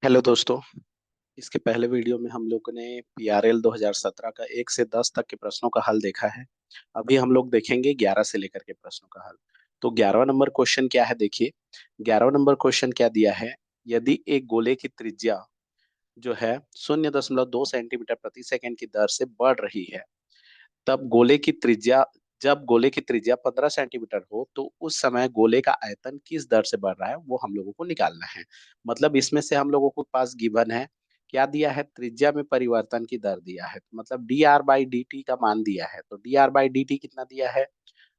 Hello दोस्तों। इसके पहले वीडियो में हम लोगों ने पीआरएल 2017 का 1 से 10 तक के प्रश्नों का हल देखा है। अभी हम लोग देखेंगे 11 से लेकर के प्रश्नों का हल। तो 11वां नंबर क्वेश्चन क्या है, देखिए। 11वां नंबर क्वेश्चन क्या दिया है। यदि एक गोले की त्रिज्या जो है 0.2 सेंटीमीटर प्रति सेकंड की दर से बढ़ रही है, तब गोले की त्रिज्या जब गोले की त्रिज्या 15 सेंटीमीटर हो तो उस समय गोले का आयतन किस दर से बढ़ रहा है वो हम लोगों को निकालना है। मतलब इसमें से हम लोगों को पास गिवन है, क्या दिया है, त्रिज्या में परिवर्तन की दर दिया है, मतलब D R by D T का मान दिया है। तो D R by D T कितना दिया है,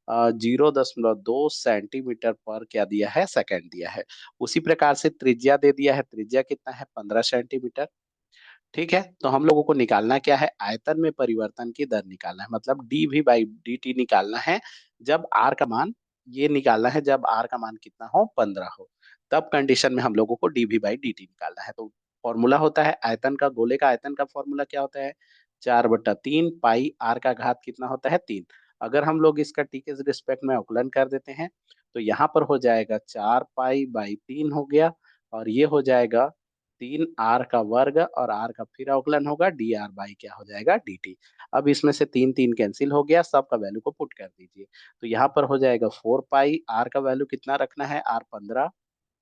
0.2 सेंटीमीटर पर क्या दिया है, सेकंड दिया है। उसी प्रकार से त्रिज्या दे दिया है, त्रिज्या कितना है, 15 सेंटीमीटर। ठीक है, तो हम लोगों को निकालना क्या है, आयतन में परिवर्तन की दर निकालना है, मतलब D V by D T निकालना है। जब आर का मान, ये निकालना है जब आर का मान कितना हो, 15 हो, तब कंडीशन में हम लोगों को D V by D T निकालना है। तो फॉर्मूला होता है आयतन का, गोले का आयतन का फॉर्मूला क्या होता है, 4/3 पाई आर का घात कितना होता है, 3। अगर हम लोग इसका टी के रिस्पेक्ट में अवकलन कर देते हैं तो यहाँ पर हो जाएगा 4 पाई/3 हो गया, और ये हो जाएगा 3 r का वर्ग, और r का फिर अवकलन होगा डी आर बाई क्या हो जाएगा, डी टी। अब इसमें से 3 3 कैंसिल हो गया, सबका वैल्यू को पुट कर दीजिए। तो यहाँ पर हो जाएगा 4 पाई, r का वैल्यू कितना रखना है, r 15,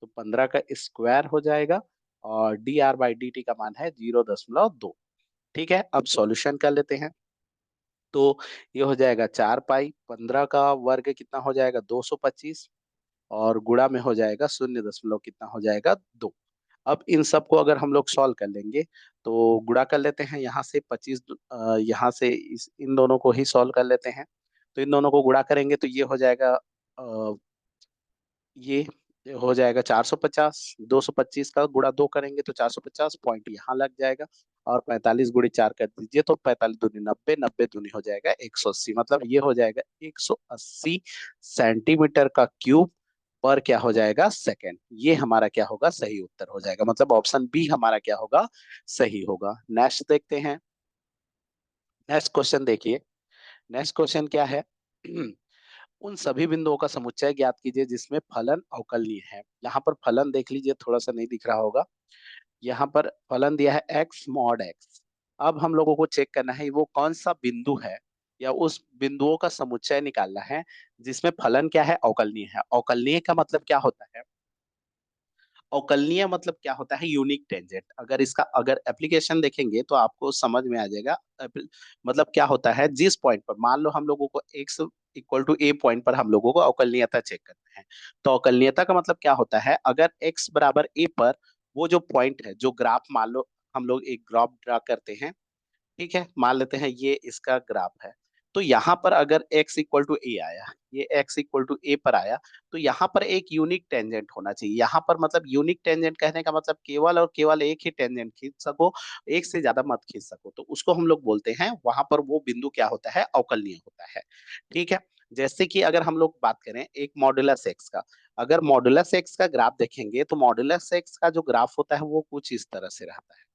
तो 15 का स्क्वायर हो जाएगा, और D R by D T का मान है 0.2। ठीक है, अब सॉल्यूशन कर लेते हैं। तो ये हो जाएगा 4 पाई, 15 का वर्ग कितना हो जाएगा, 225, और गुणा में हो जाएगा 0 कितना हो जाएगा, 2। अब इन सबको अगर हम लोग सॉल्व कर लेंगे तो गुणा कर लेते हैं, यहाँ से 25, यहाँ से इन दोनों को ही सॉल्व कर लेते हैं। तो इन दोनों को गुणा करेंगे तो ये हो जाएगा, ये हो जाएगा 450। 225 का गुणा 2 करेंगे तो 450 पॉइंट यहाँ लग जाएगा, और 45 × 4 कर दीजिए तो 45 दूनी 90, 90 दूनी हो जाएगा 180, मतलब ये हो जाएगा 180 सेंटीमीटर का क्यूब पर क्या हो जाएगा, सेकंड। ये हमारा क्या होगा, सही उत्तर हो जाएगा, मतलब ऑप्शन बी हमारा क्या होगा, सही होगा। नेक्स्ट देखते हैं। नेक्स्ट क्वेश्चन देखिए। नेक्स्ट क्वेश्चन क्या है। उन सभी बिंदुओं का समुच्चय ज्ञात कीजिए जिसमें फलन अवकलनीय है। यहाँ पर फलन देख लीजिए, थोड़ा सा नहीं दिख रहा होगा। यहाँ पर फलन दिया है एक्स मॉड एक्स। अब हम लोगों को चेक करना है वो कौन सा बिंदु है, या उस बिंदुओं का समुच्चय निकालना है जिसमें फलन क्या है, अवकलनीय है। अवकलनीय का मतलब क्या होता है, अवकलनीय मतलब क्या होता है, यूनिक टेंजेंट। अगर इसका अगर एप्लीकेशन देखेंगे तो आपको समझ में आ जाएगा। मतलब क्या होता है, जिस पॉइंट पर मान लो हम लोगों को x equal to A point पर हम लोगों को अवकलनीयता चेक करना है, तो अवकलनीयता का मतलब क्या होता है, अगर x बराबर ए पर वो जो पॉइंट है, जो ग्राफ, मान लो हम लोग एक ग्राफ ड्रा करते हैं। ठीक है, मान लेते हैं ये इसका ग्राफ है। तो यहाँ पर अगर x इक्वल टू ए आया, ये x इक्वल टू ए पर आया, तो यहाँ पर एक यूनिक टेंजेंट होना चाहिए। यहाँ पर मतलब यूनिक टेंजेंट कहने का मतलब केवल और केवल एक ही टेंजेंट खींच सको, एक से ज्यादा मत खींच सको, तो उसको हम लोग बोलते हैं, वहां पर वो बिंदु क्या होता है, अवकलनीय होता है। ठीक है, जैसे कि अगर हम लोग बात करें एक मॉडुलस एक्स का, अगर मॉडुलस एक्स का ग्राफ देखेंगे तो मॉडुलस एक्स का जो ग्राफ होता है वो कुछ इस तरह से रहता है।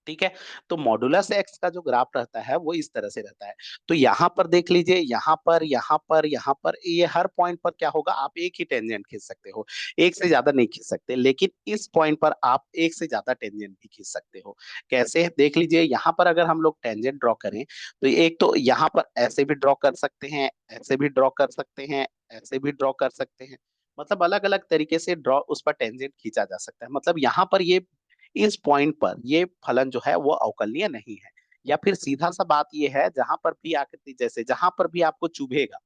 ठीक है, तो मॉडुलस एक्स का जो ग्राफ रहता है वो इस तरह से रहता है। तो यहाँ पर देख लीजिए, यहाँ पर, यहाँ पर, यहाँ पर, ये हर पॉइंट पर क्या होगा, आप एक ही टेंजेंट खींच सकते हो, एक से ज्यादा नहीं खींच सकते। लेकिन इस पॉइंट पर आप एक से ज्यादा टेंजेंट भी खींच सकते हो। कैसे, देख लीजिए, यहाँ पर अगर हम लोग टेंजेंट ड्रॉ करें तो एक तो यहाँ पर ऐसे भी ड्रॉ कर सकते हैं, ऐसे भी ड्रॉ कर सकते हैं, ऐसे भी ड्रॉ कर सकते हैं। मतलब अलग अलग तरीके से ड्रॉ उस पर टेंजेंट खींचा जा सकता है। मतलब यहाँ पर ये इस पॉइंट पर ये फलन जो है वो अवकलनीय नहीं है। या फिर सीधा सा बात ये है, जहां पर भी आकृति, जैसे जहां पर भी आपको चुभेगा,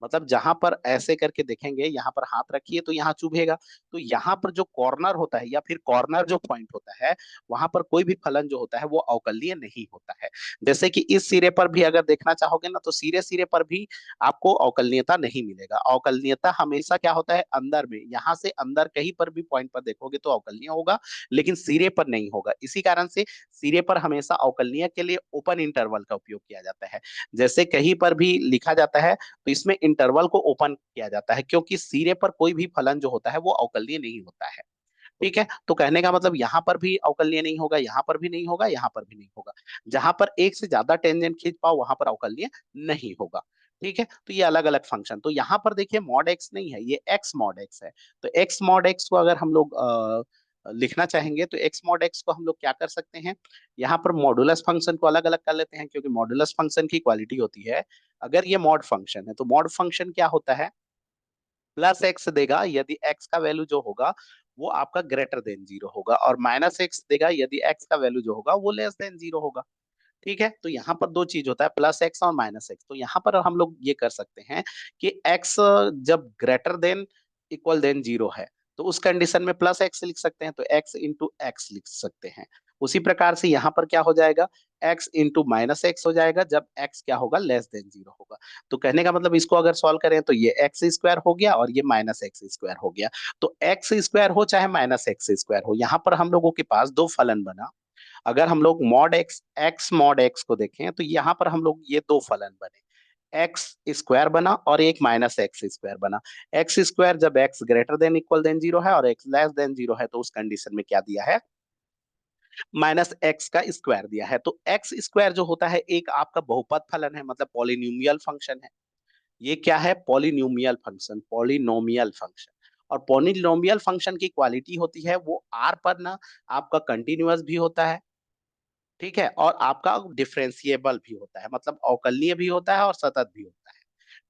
मतलब जहां पर ऐसे करके देखेंगे, यहाँ पर हाथ रखिए तो यहाँ चुभेगा, तो यहाँ पर जो कॉर्नर होता है या फिर कॉर्नर जो पॉइंट होता है, वहां पर कोई भी फलन जो होता है वो अवकलनीय नहीं होता है। जैसे कि इस सिरे पर भी अगर देखना चाहोगे ना, तो सिरे सिरे पर भी आपको अवकलनीयता नहीं मिलेगा। अवकलनीयता हमेशा क्या होता है, अंदर में, यहाँ से अंदर कहीं पर भी पॉइंट पर देखोगे तो अवकलनीय होगा, लेकिन सिरे पर नहीं होगा। इसी कारण से सिरे पर हमेशा अवकलनीय के लिए ओपन इंटरवल का उपयोग किया जाता है। जैसे कहीं पर भी लिखा जाता है तो इसमें इंटरवल को ओपन किया जाता है, क्योंकि सिरे पर कोई भी फलन जो होता है वो अवकलनीय नहीं होता है। ठीक है, तो कहने का मतलब यहाँ पर भी अवकलनीय नहीं होगा, यहाँ पर भी नहीं होगा, यहाँ पर भी नहीं होगा। जहां पर एक से ज्यादा टेंजेंट खींच पाओ वहां पर अवकलनीय नहीं होगा। ठीक है, तो ये अलग अलग फंक्शन, तो यहाँ पर देखिए मॉड एक्स नहीं है, ये एक्स मॉड एक्स है। तो एक्स मॉड एक्स को अगर हम लोग लिखना चाहेंगे तो एक्स मॉड एक्स को हम लोग क्या कर सकते हैं, यहाँ पर मॉडुलस फंक्शन को अलग अलग कर लेते हैं, क्योंकि मॉडुलस फंक्शन की क्वालिटी होती है, अगर ये मॉड फंक्शन है तो मॉड फंक्शन क्या होता है, प्लस एक्स देगा यदि एक्स का वैल्यू जो होगा वो आपका ग्रेटर देन जीरो होगा, और माइनस एक्स देगा यदि एक्स का वैल्यू जो होगा वो लेस देन जीरो होगा। ठीक है, तो यहाँ पर दो चीज होता है, प्लस एक्स और माइनस एक्स। तो यहाँ पर हम लोग ये कर सकते हैं कि एक्स जब greater than equal than zero है तो उस कंडीशन में प्लस एक्स लिख सकते हैं, तो एक्स इंटू एक्स लिख सकते हैं। उसी प्रकार से यहाँ पर क्या हो जाएगा, एक्स इंटू माइनस एक्स हो जाएगा जब एक्स क्या होगा, लेस देन जीरो होगा। तो कहने का मतलब इसको अगर सॉल्व करें तो ये एक्स स्क्वायर हो गया और ये माइनस एक्स स्क्वायर हो गया। तो एक्स स्क्वायर हो चाहे माइनस एक्स स्क्वायर हो, यहाँ पर हम लोगों के पास दो फलन बना। अगर हम लोग mod x x mod x को देखें तो यहाँ पर हम लोग ये दो फलन बने, एक्स स्क्वायर बना और एक माइनस एक्स स्क्वायर बना। एक्स स्क्वायर जब x greater than equal than zero है और एक्स लेस देन जीरो है तो उस कंडीशन में क्या दिया है, माइनस एक्स का स्क्वायर दिया है। तो एक्स स्क्वायर जो होता है एक आपका बहुपद फलन है, मतलब पॉलिनोमियल फंक्शन है। ये क्या है, पॉलिनोमियल फंक्शन, पॉलिनोमियल फंक्शन। और पॉलिनोमियल फंक्शन की क्वालिटी होती है वो आर पर ना आपका कंटिन्यूअस भी होता है, ठीक है, और आपका डिफरेंशिएबल भी होता है, मतलब अवकलनीय भी होता है और सतत भी होता है।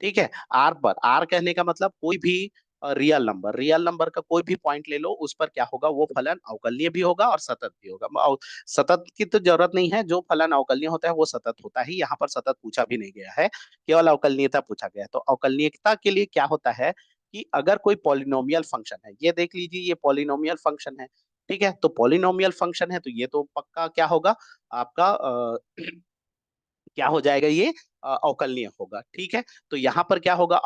ठीक है, आर पर, आर कहने का मतलब कोई भी रियल नंबर, रियल नंबर का कोई भी पॉइंट ले लो उस पर क्या होगा, वो फलन अवकलनीय भी होगा और सतत भी होगा। सतत की तो जरूरत नहीं है, जो फलन अवकलनीय होता है वो सतत होता ही, यहाँ पर सतत पूछा भी नहीं गया है, केवल अवकलनीयता पूछा गया है। तो अवकलनीयता के लिए क्या होता है कि अगर कोई पॉलिनोमियल फंक्शन है, ये देख लीजिए ये पॉलिनोमियल फंक्शन है, ठीक है, तो पॉलिनोमियल फंक्शन है तो ये तो पक्का क्या होगा आपका क्या हो जाएगा, ये अवकलनीय होगा। ठीक है, तो यहाँ पर क्या होगा,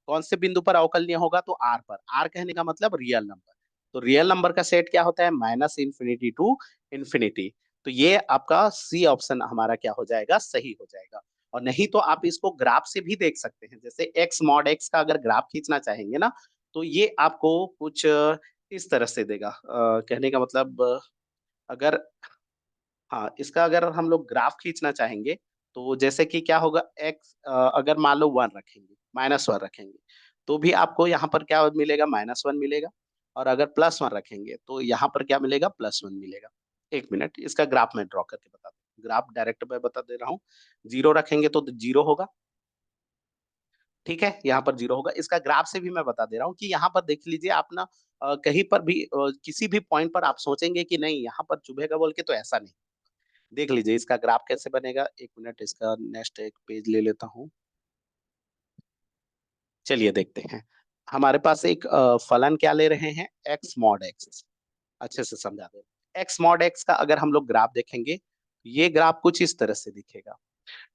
कौन से बिंदु पर अवकलनीय होगा, तो आर पर। आर कहने का मतलब रियल नंबर, तो रियल नंबर का सेट क्या होता है, माइनस इंफिनिटी टू इंफिनिटी। तो ये आपका सी ऑप्शन हमारा क्या हो जाएगा, सही हो जाएगा। और नहीं तो आप इसको ग्राफ से भी देख सकते हैं, जैसे एक्स मॉड एक्स का अगर ग्राफ खींचना चाहेंगे ना तो ये आपको कुछ इस तरह से देगा, कहने का मतलब अगर, हाँ, इसका अगर हम लोग ग्राफ खींचना चाहेंगे तो जैसे कि क्या होगा, एक्स अगर मान लो वन रखेंगे, माइनस वन रखेंगे, तो भी आपको यहाँ पर क्या मिलेगा, माइनस वन मिलेगा। और अगर प्लस वन रखेंगे तो यहाँ पर क्या मिलेगा, प्लस वन मिलेगा। एक मिनट, इसका ग्राफ मैं ड्रॉ करके बता दूं, ग्राफ डायरेक्ट मैं बता दे रहा हूँ। जीरो रखेंगे तो जीरो होगा, ठीक है, यहाँ पर जीरो होगा। इसका ग्राफ से भी मैं बता दे रहा हूँ कि यहाँ पर देख लीजिए आप ना, कहीं पर भी किसी भी पॉइंट पर आप सोचेंगे कि नहीं यहाँ पर चुभेगा बोल के, तो ऐसा नहीं। देख लीजिए इसका ग्राफ कैसे बनेगा, एक मिनट, इसका नेक्स्ट एक पेज ले लेता हूँ। चलिए देखते हैं। हमारे पास एक फलन क्या ले रहे हैं, एक्स मॉड एक्स। अच्छे से समझा दे, एक्स मॉड एक्स का अगर हम लोग ग्राफ देखेंगे, ये ग्राफ कुछ इस तरह से दिखेगा।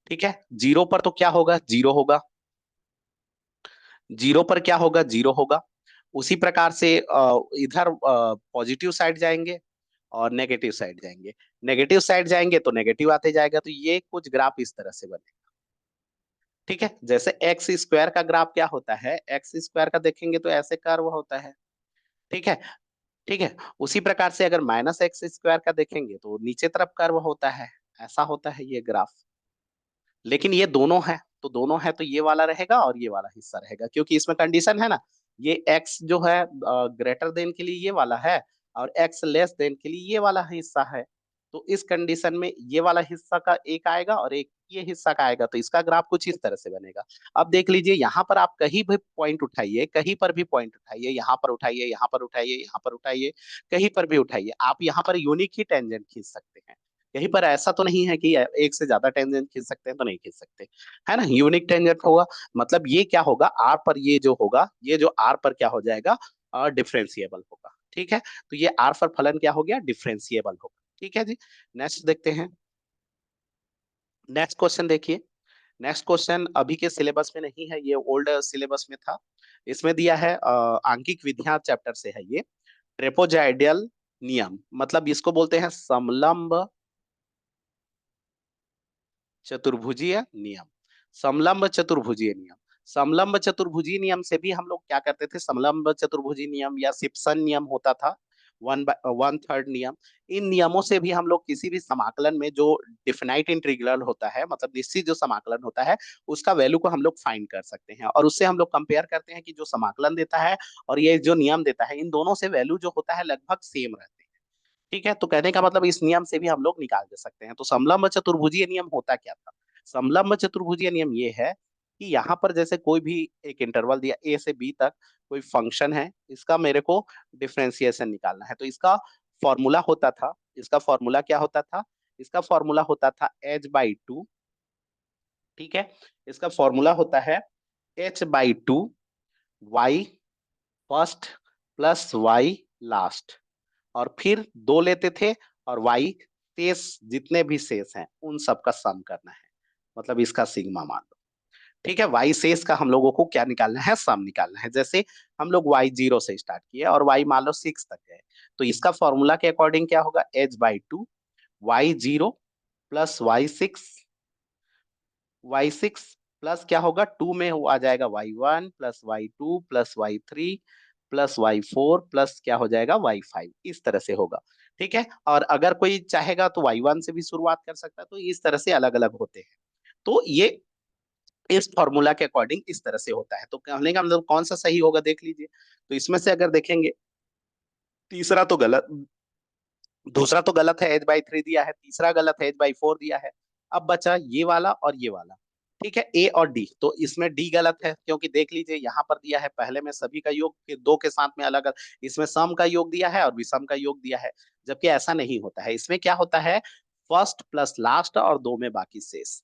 ठीक है, जीरो पर तो क्या होगा, जीरो होगा, जीरो पर क्या होगा, जीरो होगा। उसी प्रकार से इधर पॉजिटिव साइड जाएंगे और नेगेटिव साइड जाएंगे, नेगेटिव साइड जाएंगे तो नेगेटिव आते जाएगा, तो ये कुछ ग्राफ इस तरह से बने। ठीक है, जैसे एक्स स्क्वायर का ग्राफ क्या होता है, एक्स स्क्वायर का देखेंगे तो ऐसे कर्व होता है। ठीक है, ठीक है, उसी प्रकार से अगर माइनस एक्स स्क्वायर का देखेंगे तो नीचे तरफ कर्व होता है, ऐसा होता है ये ग्राफ। लेकिन ये दोनों है, तो दोनों है तो ये वाला रहेगा और ये वाला हिस्सा रहेगा, क्योंकि इसमें कंडीशन है ना, ये एक्स जो है ग्रेटर देन के लिए ये वाला है और एक्स लेस देन के लिए ये वाला हिस्सा है। तो इस कंडीशन में ये वाला हिस्सा का एक आएगा और एक ये हिस्सा का आएगा, तो इसका ग्राफ कुछ इस तरह से बनेगा। अब देख लीजिए यहाँ पर आप कहीं भी पॉइंट उठाइए, कहीं पर भी पॉइंट उठाइए, यहाँ पर उठाइए, यहाँ पर उठाइए, यहाँ पर उठाइए, कहीं पर भी उठाइए, आप यहाँ पर यूनिक ही टेंजेंट खींच सकते हैं। कहीं पर ऐसा तो नहीं है कि एक से ज्यादा टेंजेंट खींच सकते हैं, तो नहीं खींच सकते, है ना, यूनिक टेंजेंट होगा। मतलब ये क्या होगा, आर पर ये जो होगा, ये जो आर पर क्या हो जाएगा, डिफरेंशिएबल होगा। ठीक है, तो ये आर पर फलन क्या हो गया, डिफरेंशिएबल होगा। ठीक है जी, नेक्स्ट देखते हैं। नेक्स्ट क्वेश्चन देखिए। नेक्स्ट क्वेश्चन अभी के सिलेबस में नहीं है, ये ओल्ड सिलेबस में था। इसमें दिया है आंकिक विधियां चैप्टर से है ये, ट्रेपोजाइडल नियम, मतलब इसको बोलते हैं समलंब चतुर्भुजीय नियम, समलंब चतुर्भुजीय नियम। समलंब चतुर्भुजीय नियम से भी हम लोग क्या करते थे, समलंब चतुर्भुजीय नियम या सिप्सन नियम होता था, वन थर्ड नियम, इन नियमों से भी हम लोग किसी भी समाकलन में जो डिफिनाइट इंटीग्रल होता है, मतलब निश्चित जो समाकलन होता है, उसका वैल्यू को हम लोग फाइंड कर सकते हैं, और उससे हम लोग कंपेयर करते हैं कि जो समाकलन देता है और ये जो नियम देता है, इन दोनों से वैल्यू जो होता है लगभग सेम रहते हैं। ठीक है, तो कहने का मतलब इस नियम से भी हम लोग निकाल दे सकते हैं। तो समलंब चतुर्भुजीय नियम होता क्या था? समलंब चतुर्भुजीय नियम ये है कि यहाँ पर जैसे कोई भी एक इंटरवल दिया ए से बी तक, कोई फंक्शन है, इसका मेरे को डिफरेंशिएशन निकालना है, तो इसका फॉर्मूला होता था, इसका फॉर्मूला क्या होता था? इसका फॉर्मूला होता था h/2। ठीक है, इसका फॉर्मूला होता है h/2 y first plus y last, और फिर दो लेते थे, और y शेष जितने भी शेष हैं उन सब का सम करना है, मतलब इसका सिग्मा मान लो। ठीक है, y शेष का हम लोगों को क्या निकालना है? सम निकालना है। जैसे हम लोग y0 से स्टार्ट किए और y मान लो 6 तक गए, तो इसका फॉर्मूला के अकॉर्डिंग क्या होगा? h/2 y0 plus y6 plus क्या होगा? 2 में वो आ जाएगा y1 plus y2 plus y3 plus y4 plus क्या हो जाएगा? y5, इस तरह से होगा। ठीक है, और अगर कोई चाहेगा तो y1 से भी शुरुआत कर सकता है, तो इस तरह से अलग अलग होते हैं। तो ये इस फॉर्मूला के अकॉर्डिंग इस तरह से होता है। तो कहने का मतलब कौन सा सही होगा देख लीजिए। तो इसमें से अगर देखेंगे, तीसरा तो गलत, दूसरा तो गलत है, h/3 दिया है, तीसरा गलत है, h/4 दिया है। अब बचा ये वाला और ये वाला। ठीक है, ए और डी, तो इसमें डी गलत है, क्योंकि देख लीजिए यहाँ पर दिया है पहले में सभी का योग, फिर दो के साथ में अलग अलग, इसमें सम का योग दिया है और विषम का योग दिया है, जबकि ऐसा नहीं होता है। इसमें क्या होता है? फर्स्ट प्लस लास्ट और दो में बाकी शेष,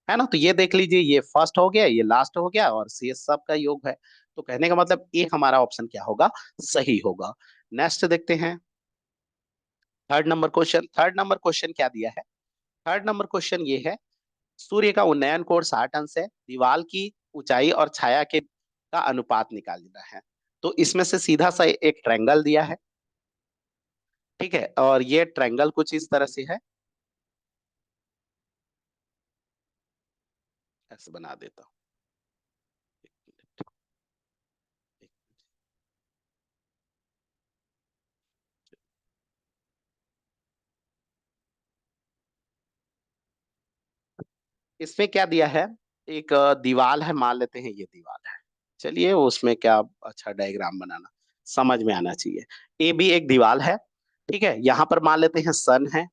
है ना? तो ये देख लीजिए, ये फर्स्ट हो गया, ये लास्ट हो गया, और शेष सब का योग है। तो कहने का मतलब ये हमारा ऑप्शन क्या होगा? सही होगा। नेक्स्ट देखते हैं, third number question. Third number question क्या दिया है? थर्ड नंबर क्वेश्चन ये है, सूर्य का उन्नयन कोण 60 अंश है, दीवार की ऊंचाई और छाया के का अनुपात निकालना है। तो इसमें से सीधा सा एक ट्रायंगल दिया है। ठीक है, और ये ट्रायंगल कुछ इस तरह से है, ऐसे बना देता हूँ। एक मिनट, एक मिनट। इसमें क्या दिया है? एक दीवार है, मान लेते हैं ये दीवार है। चलिए, उसमें क्या अच्छा डायग्राम बनाना, समझ में आना चाहिए। ए भी एक दीवार है। ठीक है, यहाँ पर मान लेते हैं सन है,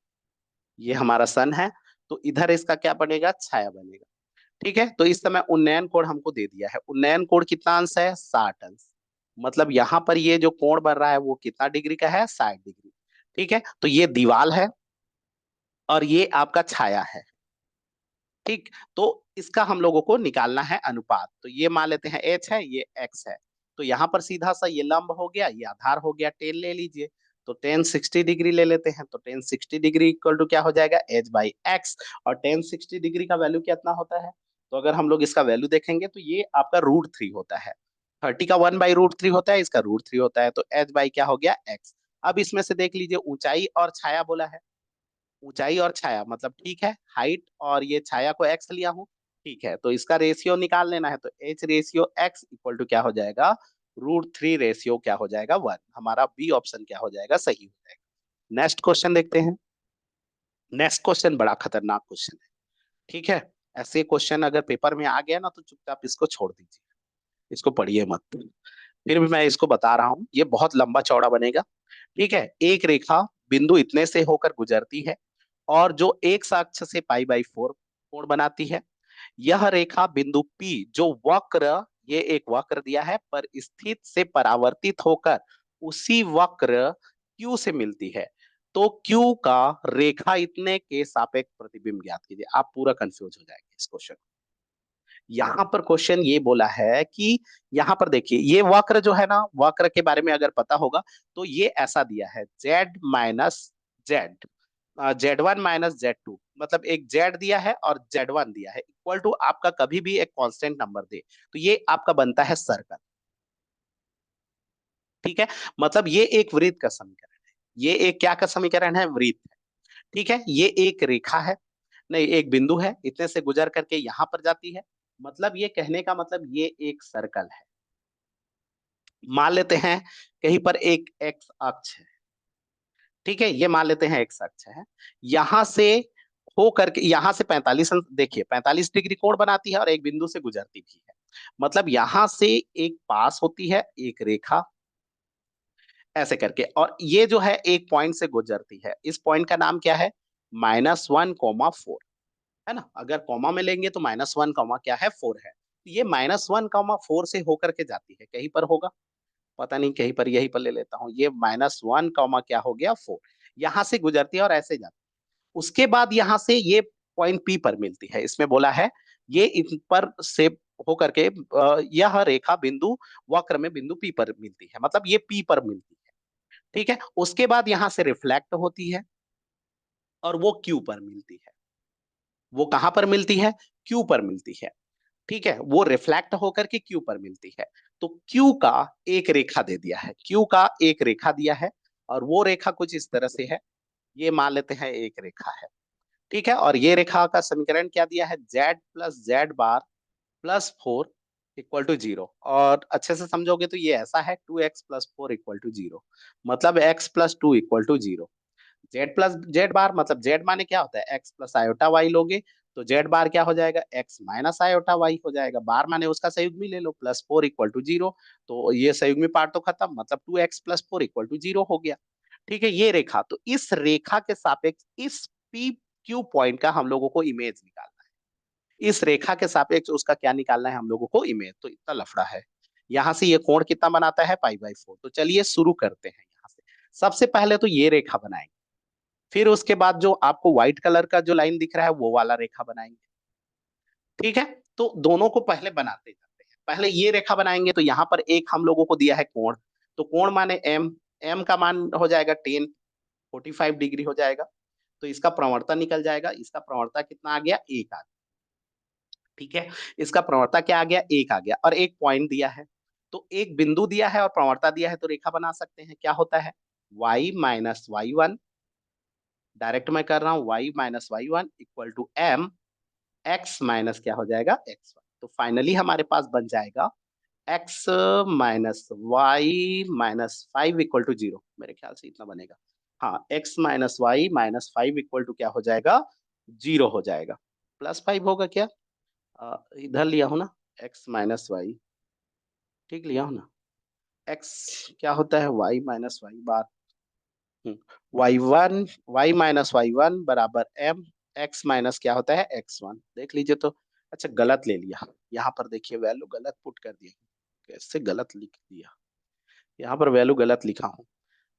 ये हमारा सन है, तो इधर इसका क्या बनेगा? छाया बनेगा। ठीक है, तो इस समय उन्नयन कोण हमको दे दिया है। उन्नयन कोण कितना अंश है? 60 अंश। मतलब यहाँ पर ये जो कोण बन रहा है वो कितना डिग्री का है? 60 डिग्री। ठीक है, तो ये दीवार है और ये आपका छाया है। ठीक, तो इसका हम लोगों को निकालना है अनुपात। तो ये मान लेते हैं एच है, ये एक्स है, तो यहाँ पर सीधा सा ये लंब हो गया, ये आधार हो गया, टेन ले लीजिए। तो टेन 60 डिग्री ले लेते हैं, तो टेन 60 डिग्री इक्वल टू क्या हो जाएगा? h/x। और टेन 60 डिग्री का वैल्यू कितना होता है? तो अगर हम लोग इसका वैल्यू देखेंगे तो ये आपका √3 होता है। 30 का 1/√3 होता है, इसका √3 होता है, तो h बाई क्या हो गया? x। अब इसमें से देख लीजिए, ऊंचाई और छाया बोला है, ऊंचाई और छाया मतलब ठीक है, हाइट और ये छाया को एक्स लिया हूँ। ठीक है, तो इसका रेशियो निकाल लेना है, तो h/x इक्वल टू क्या हो जाएगा? √3 रेशियो क्या हो जाएगा? 1। हमारा बी ऑप्शन क्या हो जाएगा? सही हो जाएगा। नेक्स्ट क्वेश्चन देखते हैं। नेक्स्ट क्वेश्चन बड़ा खतरनाक क्वेश्चन है। ठीक है, ऐसे क्वेश्चन अगर पेपर में आ गया ना, तो चुपचाप इसको छोड़ दीजिए, इसको पढ़िए मत। फिर भी मैं इसको बता रहा हूँ, ये बहुत लंबा चौड़ा बनेगा। ठीक है, एक रेखा बिंदु इतने से होकर गुजरती है, और जो एक साक्ष्य से π/4 कोण बनाती है। यह रेखा बिंदु P जो वक्र, ये एक वक्र दिया है, पर स्थित से परावर्तित होकर उसी वक्र Q से मिलती है। तो Q का रेखा इतने के सापेक्ष प्रतिबिंब ज्ञात कीजिए। आप पूरा कंफ्यूज हो जाएंगे इस क्वेश्चन। यहाँ पर क्वेश्चन ये बोला है कि यहाँ पर देखिए, ये वक्र जो है ना, वक्र के बारे में अगर पता होगा तो ये ऐसा दिया है, Z - Z, Z1 - Z2, मतलब एक Z दिया है और Z1 दिया है, इक्वल टू आपका कभी भी एक कांस्टेंट नंबर दे, तो ये आपका बनता है सर्कल। ठीक है, मतलब ये एक वृत्त का समीकरण है, ये एक क्या का समीकरण है? वृत्त है। ठीक है, ये एक रेखा है, नहीं एक बिंदु है, इतने से गुजर करके यहाँ पर जाती है, मतलब ये कहने का मतलब ये एक सर्कल है। मान लेते हैं कहीं पर एक एक्स अक्ष है, ठीक है, ये मान लेते हैं एक्स अक्ष है। यहां से हो करके यहां से 45, देखिए 45 डिग्री कोण बनाती है और एक बिंदु से गुजरती भी है। मतलब यहां से एक पास होती है एक रेखा, ऐसे करके, और ये जो है एक पॉइंट से गुजरती है। इस पॉइंट का नाम क्या है? -1, 4, है ना। अगर कॉमा में लेंगे तो -1, क्या है, 4 है। ये -1, 4 से होकर के जाती है, कहीं पर होगा, पता नहीं, कहीं पर, यहीं पर ले लेता हूँ। ये -1, क्या हो गया, 4, यहाँ से गुजरती है और ऐसे जाती है। उसके बाद यहाँ से ये पॉइंट पी पर मिलती है। इसमें बोला है ये इन पर से होकर के यह रेखा बिंदु वक्र में बिंदु पी पर मिलती है, मतलब ये पी पर मिलती है। ठीक है, उसके बाद यहाँ से रिफ्लेक्ट होती है और वो क्यू पर मिलती है। वो कहां पर मिलती है? क्यू पर मिलती है। ठीक है, वो रिफ्लेक्ट होकर के क्यू पर मिलती है। तो क्यू का एक रेखा दे दिया है, क्यू का एक रेखा दिया है, और वो रेखा कुछ इस तरह से है। ये मान लेते हैं एक रेखा है। ठीक है, और ये रेखा का समीकरण क्या दिया है? Z plus Z bar plus 4 equal to 0। और अच्छे से समझोगे तो ये ऐसा है, 2x+4 इक्वल टू 0, मतलब x+2 equal to 0। Z plus Z bar, मतलब जेड माने क्या होता है? एक्स प्लस आयोटा वाई लोगे तो जेड बार क्या हो जाएगा? एक्स माइनस आयोटा वाई हो जाएगा। बार माने उसका संयुग्मी ले लो, +4 इक्वल टू 0। तो ये संयुग्मी पार्ट तो खत्म, मतलब 2x+4 इक्वल टू 0 हो गया। ठीक है, ये रेखा, तो इस रेखा के सापेक्ष इस पी क्यू पॉइंट का हम लोगों को इमेज निकालना है। इस रेखा के सापेक्ष उसका क्या निकालना है हम लोगों को? इमेज। तो इतना लफड़ा है। यहाँ से ये कोण कितना बनाता है? π/4। तो चलिए शुरू करते हैं यहाँ से। सबसे पहले तो ये रेखा बनाएंगे, फिर उसके बाद जो आपको व्हाइट कलर का जो लाइन दिख रहा है वो वाला रेखा बनाएंगे। ठीक है, तो दोनों को पहले बनाते जाते हैं। पहले ये रेखा बनाएंगे तो यहाँ पर एक हम लोगों को दिया है कोण, तो कोण माने एम, एम का मान हो जाएगा 10, 45 डिग्री हो जाएगा। तो इसका प्रवणता निकल जाएगा, इसका प्रवणता कितना आ गया? 1 आ गया। ठीक है, इसका प्रवणता क्या आ गया? 1 आ गया, और एक पॉइंट दिया है। तो एक बिंदु दिया है और प्रवणता दिया है, तो रेखा बना सकते हैं। क्या होता है? y-y1, डायरेक्ट मैं कर रहा हूँ, y-y1 equal to m, x minus क्या हो जाएगा? x1। तो फाइनली हमारे पास बन जाएगा x minus Y minus 5 equal to 0। मेरे ख्याल से इतना बनेगा। हाँ, x minus Y minus 5 equal to क्या हो जाएगा? 0 हो जाएगा। +5 होगा क्या? इधर लिया हूँ ना, x माइनस वाई, ठीक लिया हूँ ना। x क्या होता है? y माइनस वाई बार y1, y माइनस y1 बराबर m, x माइनस क्या होता है? x1। देख लीजिए तो। अच्छा, गलत ले लिया यहाँ पर, देखिए वैल्यू गलत पुट कर दिया। कैसे गलत लिख दिया? यहाँ पर वैल्यू गलत लिखा हूँ।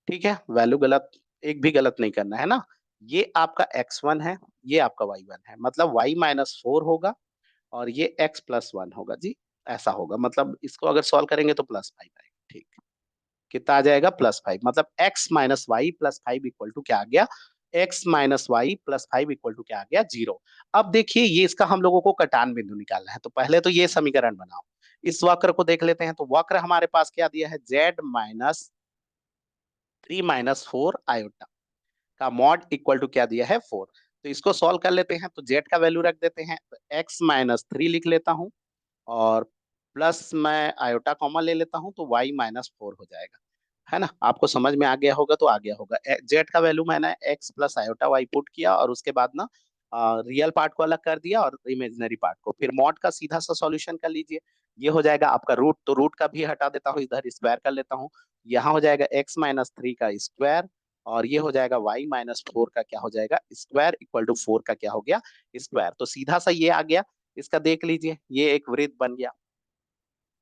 ठीक है, वैल्यू गलत, एक भी गलत नहीं करना है ना। ये आपका x1 है, ये आपका y1 है, मतलब y-4 होगा और ये x+1 होगा जी। ऐसा होगा, मतलब इसको अगर सॉल्व करेंगे तो +5 आएगा। ठीक, कितना आ जाएगा? +5, मतलब x minus Y plus 5 equal to क्या आ गया? x minus Y plus 5 equal to क्या आ गया? 0। अब देखिए, ये इसका हम लोगों को कटान बिंदु निकालना है, तो पहले तो ये समीकरण बनाओ। इस वक्र को देख लेते हैं। तो वक्र हमारे पास क्या दिया है? z-3-4 आयोटा का मॉड इक्वल टू क्या दिया है? 4। तो इसको सॉल्व कर लेते हैं। तो z का वैल्यू रख देते हैं, तो x-3 लिख लेता हूँ, और प्लस मैं आयोटा कॉमा ले लेता हूँ, तो y-4 हो जाएगा। है ना, आपको समझ में आ गया होगा तो आ गया होगा। जेड का वैल्यू मैंने x plus iota Y put किया, और उसके बाद ना रियल पार्ट को अलग कर दिया और इमेजिनरी पार्ट को। फिर मॉड का सीधा सा सॉल्यूशन कर लीजिए। ये हो जाएगा आपका रूट, तो रूट का भी हटा देता हूँ, इधर स्क्वायर कर लेता हूँ। यहाँ हो जाएगा x-3 का स्क्वायर, और ये हो जाएगा y-4 का क्या हो जाएगा? स्क्वायर इक्वल टू 4 का क्या हो गया? स्क्वायर। तो सीधा सा ये आ गया। इसका देख लीजिए, ये एक वृत्त बन गया।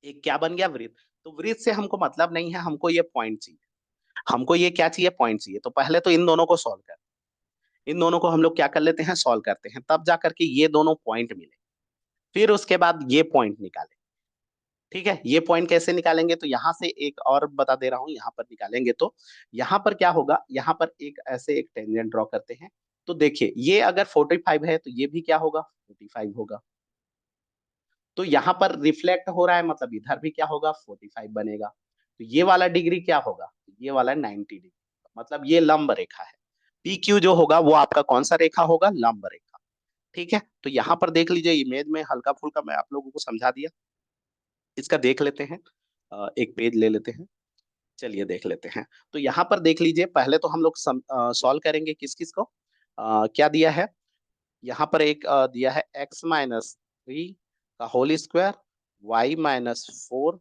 एक क्या बन गया? वृत्त। तो वृत्त से हमको मतलब नहीं है, हमको ये पॉइंट चाहिए। हमको ये क्या चाहिए? पॉइंट चाहिए। तो पहले तो इन दोनों को सॉल्व कर, इन दोनों को हम लोग क्या कर लेते हैं? सॉल्व करते हैं, तब जा करके ये दोनों पॉइंट मिले। फिर उसके बाद ये पॉइंट निकाले। ठीक है, ये पॉइंट कैसे निकालेंगे? तो यहाँ से एक और बता दे रहा हूँ, यहाँ पर निकालेंगे तो यहाँ पर क्या होगा? यहाँ पर एक ऐसे एक टेंजेंट ड्रॉ करते हैं। तो देखिए, ये अगर 45 है तो ये भी क्या होगा? 45 होगा। तो यहाँ पर रिफ्लेक्ट हो रहा है, मतलब इधर भी क्या होगा? 45 बनेगा। तो ये वाला डिग्री क्या होगा? ये वाला 90 डिग्री, मतलब ये लंब रेखा है। पी क्यू जो होगा वो आपका कौन सा रेखा होगा? लंब रेखा। ठीक है, तो यहाँ पर देख लीजिए, इमेज में हल्का फुल्का मैं आप लोगों को समझा दिया। इसका देख लेते हैं, एक पेज ले लेते हैं। चलिए देख लेते हैं। तो यहाँ पर देख लीजिए, पहले तो हम लोग सॉल्व करेंगे किस किस को। क्या दिया है यहाँ पर, एक दिया है x-3 का होल स्क्वायर, y-4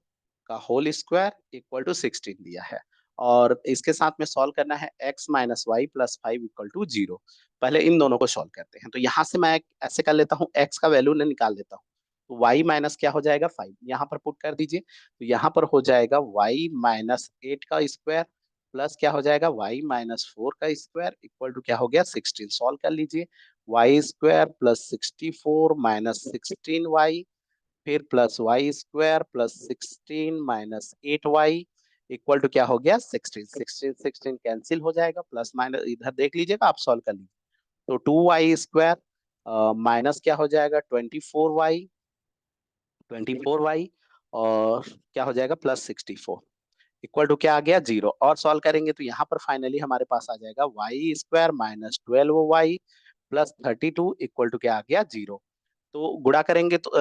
का होल स्क्वायर इक्वल टू 16 दिया है। और इसके साथ में सॉल्व करना है x-y+5 इक्वल टू 0। पहले इन दोनों को सॉल्व करते हैं। तो यहाँ से मैं ऐसे कर लेता हूँ, x का वैल्यू ने निकाल लेता हूँ। तो y माइनस क्या हो जाएगा 5, यहाँ पर पुट कर दीजिए। तो यहाँ पर हो जाएगा y-8 का स्क्वायर प्लस क्या हो जाएगा y-4 का स्क्वायर इक्वल टू क्या हो गया 16। सॉल्व कर लीजिए। Y square plus 64 minus 16y, फिर plus Y square plus 16 minus 8y equal to क्या हो गया 16। 16 16 कैंसिल हो जाएगा, प्लस माइनस इधर देख लीजिएगा, आप सॉल्व कर लीजिए। तो 2y स्क्वायर माइनस क्या हो जाएगा 24y और क्या हो जाएगा प्लस 64 इक्वल टू क्या आ गया 0। और सॉल्व करेंगे तो यहाँ पर फाइनली हमारे पास आ जाएगा Y square minus 12y plus 32 equal to क्या आ गया 0। तो गुणा करेंगे तो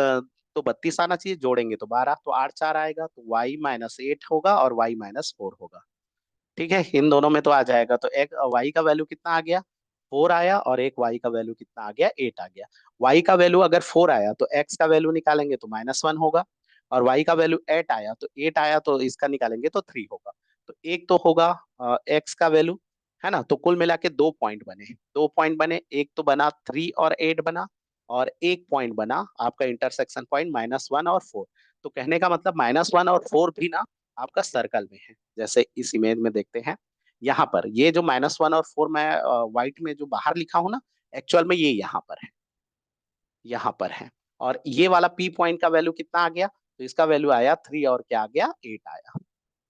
32 आना चाहिए, जोड़ेंगे तो 12, तो 8 4 आएगा, तो y-8 होगा और y-4 होगा। ठीक है, इन दोनों में तो आ जाएगा। तो एक y का वैल्यू कितना आ गया 4 आया, और एक y का वैल्यू कितना आ गया 8 आ गया। y का वैल्यू अगर 4 आया तो x का वैल्यू निकालेंगे तो -1 होगा, और y का वैल्यू 8 आया तो 8 आया तो इसका निकालेंगे तो 3 होगा। तो एक तो होगा x का वैल्यू, है ना। तो कुल मिला के 2 पॉइंट बने, 2 पॉइंट बने, एक तो बना 3 और 8 बना, और एक पॉइंट बना आपका इंटरसेक्शन पॉइंट -1 और 4। तो कहने का मतलब -1 और 4 भी ना आपका सर्कल में है। जैसे इस इमेज में देखते हैं, यहाँ पर ये जो -1 और 4 मैं व्हाइट में जो बाहर लिखा हूं ना, एक्चुअल में ये यहाँ पर है, यहाँ पर है। और ये वाला पी पॉइंट का वैल्यू कितना आ गया, तो इसका वैल्यू आया 3 और क्या आ गया 8 आया।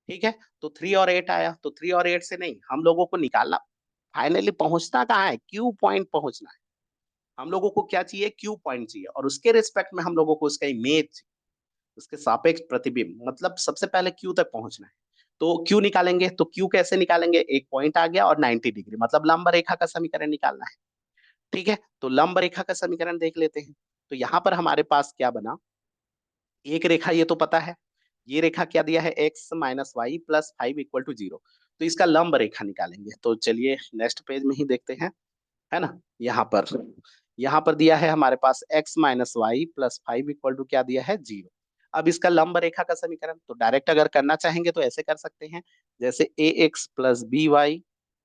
ठीक है, तो 3 और 8 आया, तो 3 और 8 से नहीं, हम लोगों को निकालना, फाइनली पहुंचना कहाँ है, क्यू पॉइंट पहुंचना है। हम लोगों को क्या चाहिए, क्यू पॉइंट चाहिए, और उसके रिस्पेक्ट में हम लोगों को उसका इमेज, उसके सापेक्ष प्रतिबिंब, मतलब सबसे पहले क्यू तक पहुंचना है। तो क्यू निकालेंगे, तो क्यू कैसे निकालेंगे, एक पॉइंट आ गया और 90 डिग्री, मतलब लंब रेखा का समीकरण निकालना है। ठीक है, तो लंब रेखा का समीकरण देख लेते हैं। तो यहाँ पर हमारे पास क्या बना, एक रेखा ये तो पता है, ये रेखा क्या दिया है x-y+5 इक्वल टू 0। तो इसका लंब रेखा निकालेंगे। तो चलिए नेक्स्ट पेज में ही देखते हैं, है ना। यहाँ पर दिया है हमारे पास x-y+5 इक्वल टू क्या दिया है 0। अब इसका लंब रेखा का समीकरण तो डायरेक्ट अगर करना चाहेंगे तो ऐसे कर सकते हैं, जैसे ax plus B Y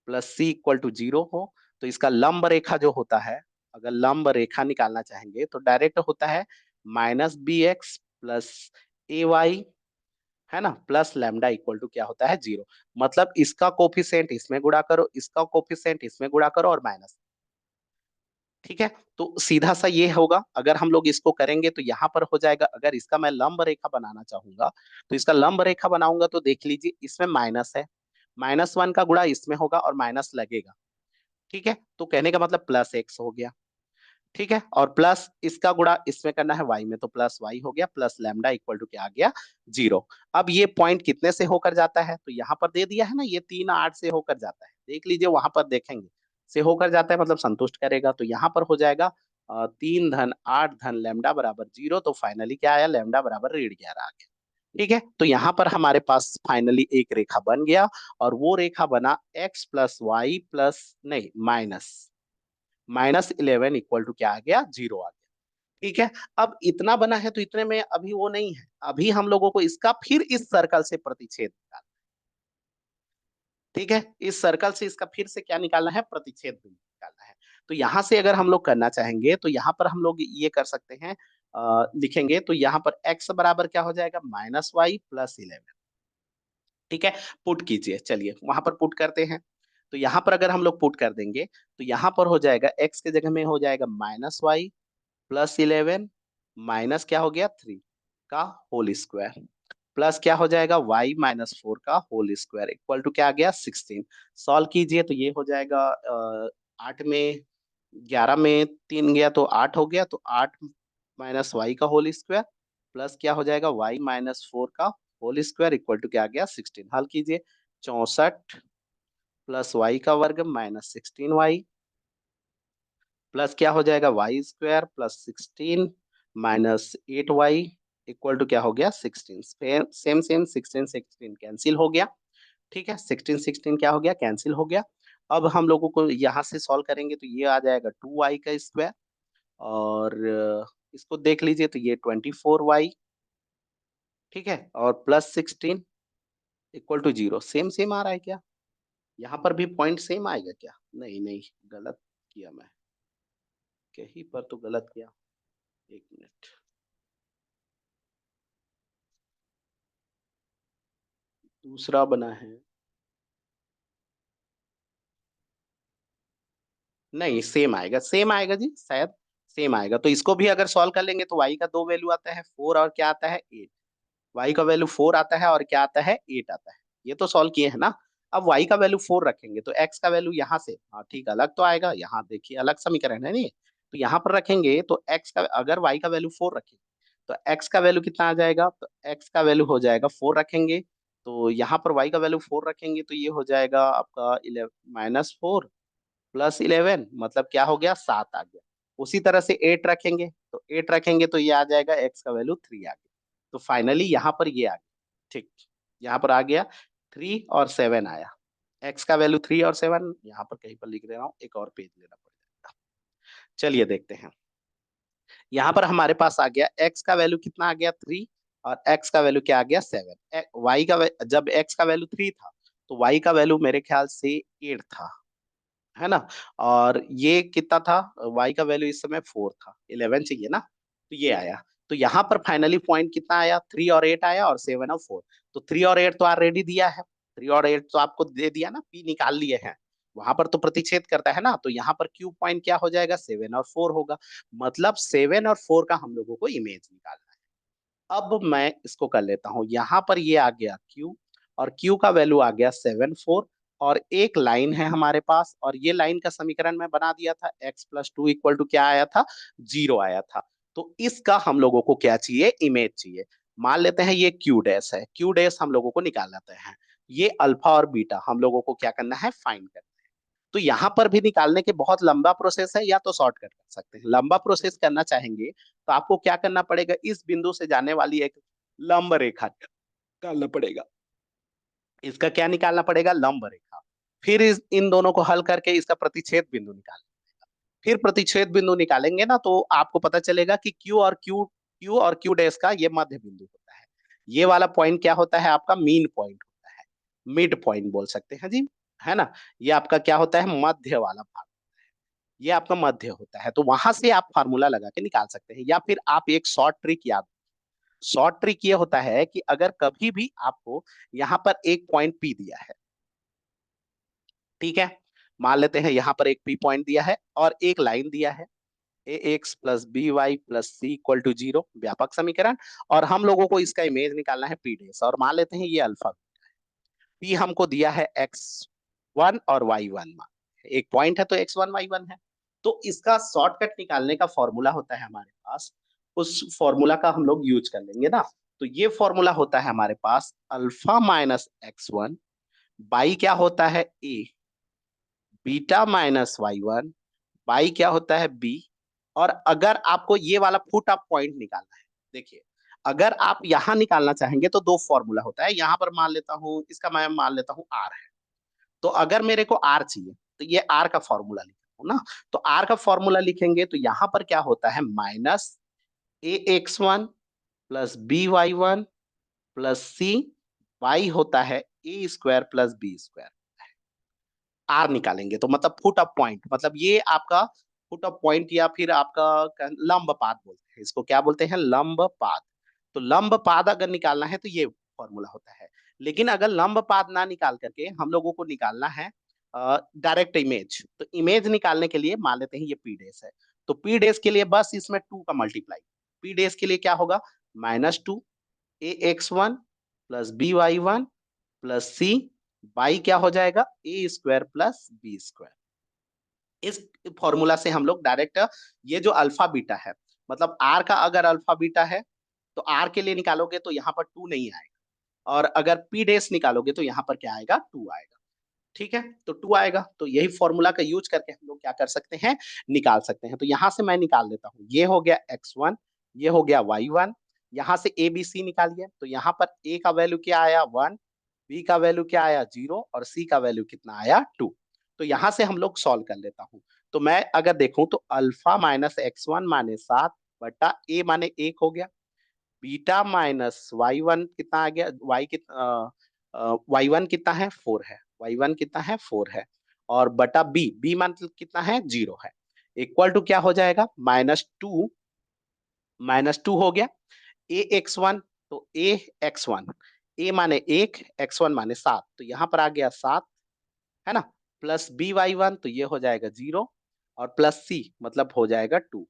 plus C equal to 0 हो। तो इसका लंब रेखा जो होता है, अगर लंब रेखा निकालना चाहेंगे तो डायरेक्ट होता है -bx प्लस ए वाई, है ना, प्लस लैम्डा इक्वल टू क्या होता है 0। मतलब इसका कोफिशिएंट इसमें गुणा करो, इसका कोफिशिएंट इसमें गुणा करो और माइनस। ठीक है, तो सीधा सा ये होगा, अगर हम लोग इसको करेंगे तो यहाँ पर हो जाएगा। अगर इसका मैं लंब रेखा बनाना चाहूंगा, तो इसका लंब रेखा बनाऊंगा तो देख लीजिए, इसमें माइनस है, -1 का गुणा इसमें होगा और माइनस लगेगा। ठीक है, तो कहने का मतलब प्लस एक्स हो गया। ठीक है, और प्लस इसका गुणा इसमें करना है y में, तो प्लस वाई हो गया, प्लस लैम्डा इक्वल टू क्या आ गया 0। अब ये पॉइंट कितने से होकर जाता है, तो यहाँ पर दे दिया है ना, ये 3 8 से होकर जाता है, देख लीजिए वहां पर देखेंगे, से होकर जाता है मतलब संतुष्ट करेगा। तो यहाँ पर हो जाएगा 3 धन 8 धन लैम्डा बराबर 0। तो फाइनली क्या आया, लैम्डा बराबर √11 आ गया। ठीक है, तो यहाँ पर हमारे पास फाइनली एक रेखा बन गया, और वो रेखा बना x+y+ नहीं -11 इक्वल टू क्या आ गया 0 आ गया। ठीक है, अब इतना बना है तो इतने में अभी वो नहीं है, अभी हम लोगों को इसका फिर इस सर्कल से प्रतिच्छेद निकालना। ठीक है, इस सर्कल से इसका फिर से क्या निकालना है, प्रतिच्छेद बिंदु निकालना है। तो यहां से अगर हम लोग करना चाहेंगे तो यहाँ पर हम लोग ये कर सकते हैं, लिखेंगे तो यहाँ पर x बराबर क्या हो जाएगा -y+11। ठीक है, पुट कीजिए, चलिए वहां पर पुट करते हैं। तो यहाँ पर अगर हम लोग पुट कर देंगे तो यहाँ पर हो जाएगा x के जगह में हो जाएगा -y+11 माइनस क्या हो गया 3 का होल स्क्वायर, प्लस क्या हो जाएगा y-4 का होल स्क्वायर इक्वल टू क्या आ गया 16। सॉल्व कीजिए तो ये हो जाएगा 8 में 11 में 3 गया तो 8 हो गया, तो 8 माइनस वाई का होल स्क्वायर प्लस क्या हो जाएगा y-4 का होल स्क्वायर इक्वल टू क्या आ गया 16। हल कीजिए, 64 प्लस वाई का वर्ग -16y प्लस क्या हो जाएगा y² plus 16 -8y equal to क्या हो गया 16। सेम सेम 16 16 कैंसिल हो गया। ठीक है, 16 क्या हो गया, कैंसिल हो गया। अब हम लोगों को यहाँ से सॉल्व करेंगे तो ये आ जाएगा 2y का स्क्वायर, और इसको देख लीजिए तो ये 24y, ठीक है, और plus 16 equal to 0। Same same आ रहा है क्या? यहाँ पर भी पॉइंट सेम आएगा क्या? नहीं नहीं, गलत किया मैं, कहीं पर तो गलत किया। एक मिनट, दूसरा बना है। नहीं, सेम आएगा जी, शायद सेम आएगा। तो इसको भी अगर सॉल्व कर लेंगे तो y का दो वैल्यू आता है 4 और क्या आता है 8। y का वैल्यू 4 आता है और क्या आता है 8 आता है। ये तो सॉल्व किए हैं ना। अब y का वैल्यू 4 रखेंगे तो x का वैल्यू यहाँ से, हाँ ठीक, अलग तो आएगा। यहाँ देखिए अलग समीकरण है नहीं, तो यहाँ पर रखेंगे तो x का, अगर y का वैल्यू 4 रखेंगे तो x का वैल्यू कितना आ जाएगा, तो x का वैल्यू हो जाएगा 4 रखेंगे, तो यहाँ पर y का वैल्यू 4 रखेंगे तो ये हो जाएगा आपका 11 -4 +11, मतलब क्या हो गया, 7 आ गया। उसी तरह से 8 रखेंगे तो 8 रखेंगे तो ये आ जाएगा x का वैल्यू 3 आ गया। तो फाइनली यहाँ पर ये आ गया, ठीक, यहाँ पर आ गया 3 और 7 आया। x का वैल्यू 3 और 7 यहाँ पर कहीं पर लिख दे रहा हूँ, एक और पेज लेना पड़ेगा। चलिए देखते हैं, यहाँ पर हमारे पास आ गया x का वैल्यू कितना आ गया 3, और x का वैल्यू क्या आ गया 7। y का जब x का वैल्यू 3 था तो y का वैल्यू मेरे ख्याल से 8 था, है ना। और ये कितना था, y का वैल्यू इस समय 4 था, 11 चाहिए ना, तो ये आया। तो यहाँ पर फाइनली पॉइंट कितना आया, 3 और 8 आया, और 7 और 4। तो 3 और 8 तो ऑलरेडी दिया है, 3 और 8 तो आपको दे दिया ना, p निकाल लिए हैं। वहां पर तो प्रतिच्छेद करता है ना, तो यहाँ पर क्यू पॉइंट क्या हो जाएगा, 7 और 4 होगा। मतलब 7 और 4 का हम लोगों को इमेज निकालना है। अब मैं इसको कर लेता हूँ, यहाँ पर ये आ गया Q, और Q का वैल्यू आ गया 7 4, और एक लाइन है हमारे पास, और ये लाइन का समीकरण मैं बना दिया था, x+2 इक्वल टू क्या आया था, 0 आया था। तो इसका हम लोगों को क्या चाहिए, इमेज चाहिए। मान लेते हैं ये Q डैश है, Q डैश हम लोगों को निकाल लेते हैं। ये अल्फा और बीटा हम लोगों को क्या करना है, फाइंड करना है। तो यहाँ पर भी निकालने के बहुत लंबा प्रोसेस है, या तो शॉर्टकट कर सकते हैं। लंबा प्रोसेस करना चाहेंगे तो आपको क्या करना पड़ेगा, इस बिंदु से जाने वाली एक लंब रेखा निकालना पड़ेगा। इसका क्या निकालना पड़ेगा, लंब रेखा। फिर इन दोनों को हल करके इसका प्रतिच्छेद बिंदु निकालना। फिर प्रतिच्छेद बिंदु निकालेंगे ना तो आपको पता चलेगा कि क्यू और क्यू डैश का ये मध्य बिंदु होता है। ये वाला पॉइंट क्या होता है, आपका मीन पॉइंट होता है, मिड पॉइंट बोल सकते हैं जी, है ना। ये आपका क्या होता है, मध्य वाला भाग, ये आपका मध्य होता है। तो वहां से आप फार्मूला लगा के निकाल सकते हैं, या फिर आप एक शॉर्ट ट्रिक याद। शॉर्ट ट्रिक ये होता है कि अगर कभी भी आपको यहाँ पर एक पॉइंट पी दिया है, ठीक है, मान लेते हैं यहाँ पर एक पी पॉइंट दिया है और एक लाइन दिया है, A X plus B Y plus C equal to 0, व्यापक समीकरण। और हम लोगों को इसका इमेज निकालना है पी डेस, और मान लेते हैं ये अल्फा। पी हमको दिया है x1 और y1, मान एक पॉइंट है तो x1 y1 है। तो इसका शॉर्टकट निकालने का फॉर्मूला होता है हमारे पास, उस फॉर्मूला का हम लोग यूज कर लेंगे ना। तो ये फॉर्मूला होता है हमारे पास, अल्फा माइनस x1 बाई क्या होता है a, beta minus y1 by क्या होता है b। और अगर आपको ये वाला फुट ऑफ पॉइंट निकालना है, देखिए, अगर आप यहाँ निकालना चाहेंगे तो दो फॉर्मूला होता है। यहाँ पर मान लेता हूँ, इसका मैं मान लेता हूँ r है। तो अगर मेरे को r चाहिए तो ये r का फॉर्मूला लिखो ना। तो r का फॉर्मूला लिखेंगे तो यहाँ पर क्या होता है, minus A X one plus B Y one plus C Y होता है A square plus B square. R निकालेंगे तो मतलब फुट ऑफ पॉइंट, मतलब ये आपका फुट ऑफ पॉइंट, या फिर आपका लंब पाद बोलते हैं इसको, क्या बोलते हैं, लंब पाद। तो लंब पाद अगर निकालना है तो ये फॉर्मूला होता है। लेकिन अगर लंब पाद ना निकाल करके हम लोगों को निकालना है डायरेक्ट इमेज, तो इमेज निकालने के लिए मान लेते हैं ये पी डेस है। तो पी डेस के लिए बस इसमें 2 का मल्टीप्लाई, पी डेस के लिए क्या होगा, -2 A X one plus B Y one plus C by क्या हो जाएगा, A square plus B square. इस फॉर्मूला से हम लोग डायरेक्ट ये जो अल्फा बीटा है, मतलब आर का अगर अल्फा बीटा है तो आर के लिए निकालोगे तो यहाँ पर 2 नहीं आएगा, और अगर पी डेस निकालोगे तो यहाँ पर क्या आएगा, 2 आएगा। ठीक है, तो 2 आएगा, तो यही फॉर्मूला का यूज करके हम लोग क्या कर सकते हैं, निकाल सकते हैं। तो यहाँ से मैं निकाल देता हूँ, ये हो गया x1, ये हो गया y1। यहाँ से ए बी सी निकालिए, तो यहाँ पर a का वैल्यू क्या आया, 1, बी का वैल्यू क्या आया 0 और सी का वैल्यू कितना आया 2। तो यहां से हम लोग सॉल्व कर लेता हूँ। तो मैं अगर देखूं तो अल्फा माइनस x1 माने 7 बटा ए माने 1 हो गया, बीटा माइनस y1 कितना आ गया, y कितना y1 कितना है 4 है, y1 कितना है 4 है, और बटा b मतलब कितना है 0 है, इक्वल टू क्या हो जाएगा माइनस टू हो गया ए एक्स वन, तो ए एक्स वन, ए माने 1 x1 माने 7, तो यहाँ पर आ गया 7 है ना, प्लस बी वाई वन तो ये हो जाएगा 0, और प्लस सी मतलब हो जाएगा 2,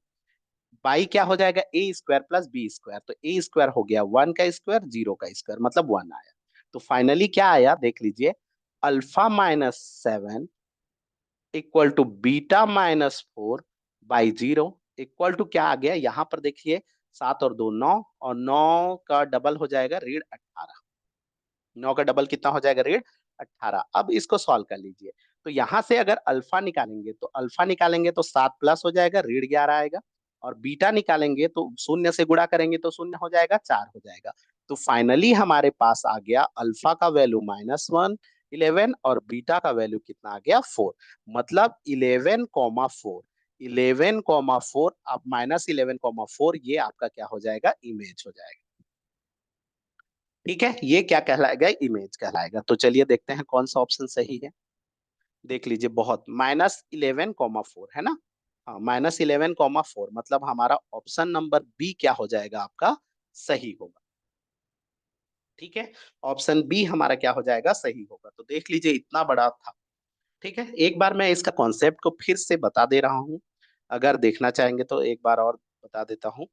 बाई क्या हो जाएगा A square plus B square, तो ए स्क्वायर हो गया 1 का स्क्वायर 0 का स्क्वायर मतलब 1 आया। तो फाइनली क्या आया देख लीजिए, अल्फा-7 equal to beta -4 by 0 equal to क्या आ गया यहाँ पर देखिए, 7 और 2 9, और 9 का डबल हो जाएगा ऋण 18, 9 का डबल कितना हो जाएगा ऋण 18। अब इसको सॉल्व कर लीजिए, तो यहाँ से अगर अल्फा निकालेंगे तो अल्फा निकालेंगे तो 7 प्लस हो जाएगा ऋण 11 आएगा, और बीटा निकालेंगे तो शून्य से गुणा करेंगे तो शून्य हो जाएगा 4 हो जाएगा। तो फाइनली हमारे पास आ गया अल्फा का वैल्यू -1 11 और बीटा का वैल्यू कितना आ गया 4, मतलब 11,4, 11,4 अब -11,4 ये आपका क्या हो जाएगा इमेज हो जाएगा। ठीक है, ये क्या कहलाएगा इमेज कहलाएगा। तो चलिए देखते हैं कौन सा ऑप्शन सही है। देख लीजिए बहुत -11,4 है ना, हाँ -11,4 मतलब हमारा ऑप्शन नंबर बी क्या हो जाएगा आपका सही होगा। ठीक है, ऑप्शन बी हमारा क्या हो जाएगा सही होगा। तो देख लीजिए इतना बड़ा था। ठीक है, एक बार मैं इसका कॉन्सेप्ट को फिर से बता दे रहा हूँ, अगर देखना चाहेंगे तो एक बार और बता देता हूँ।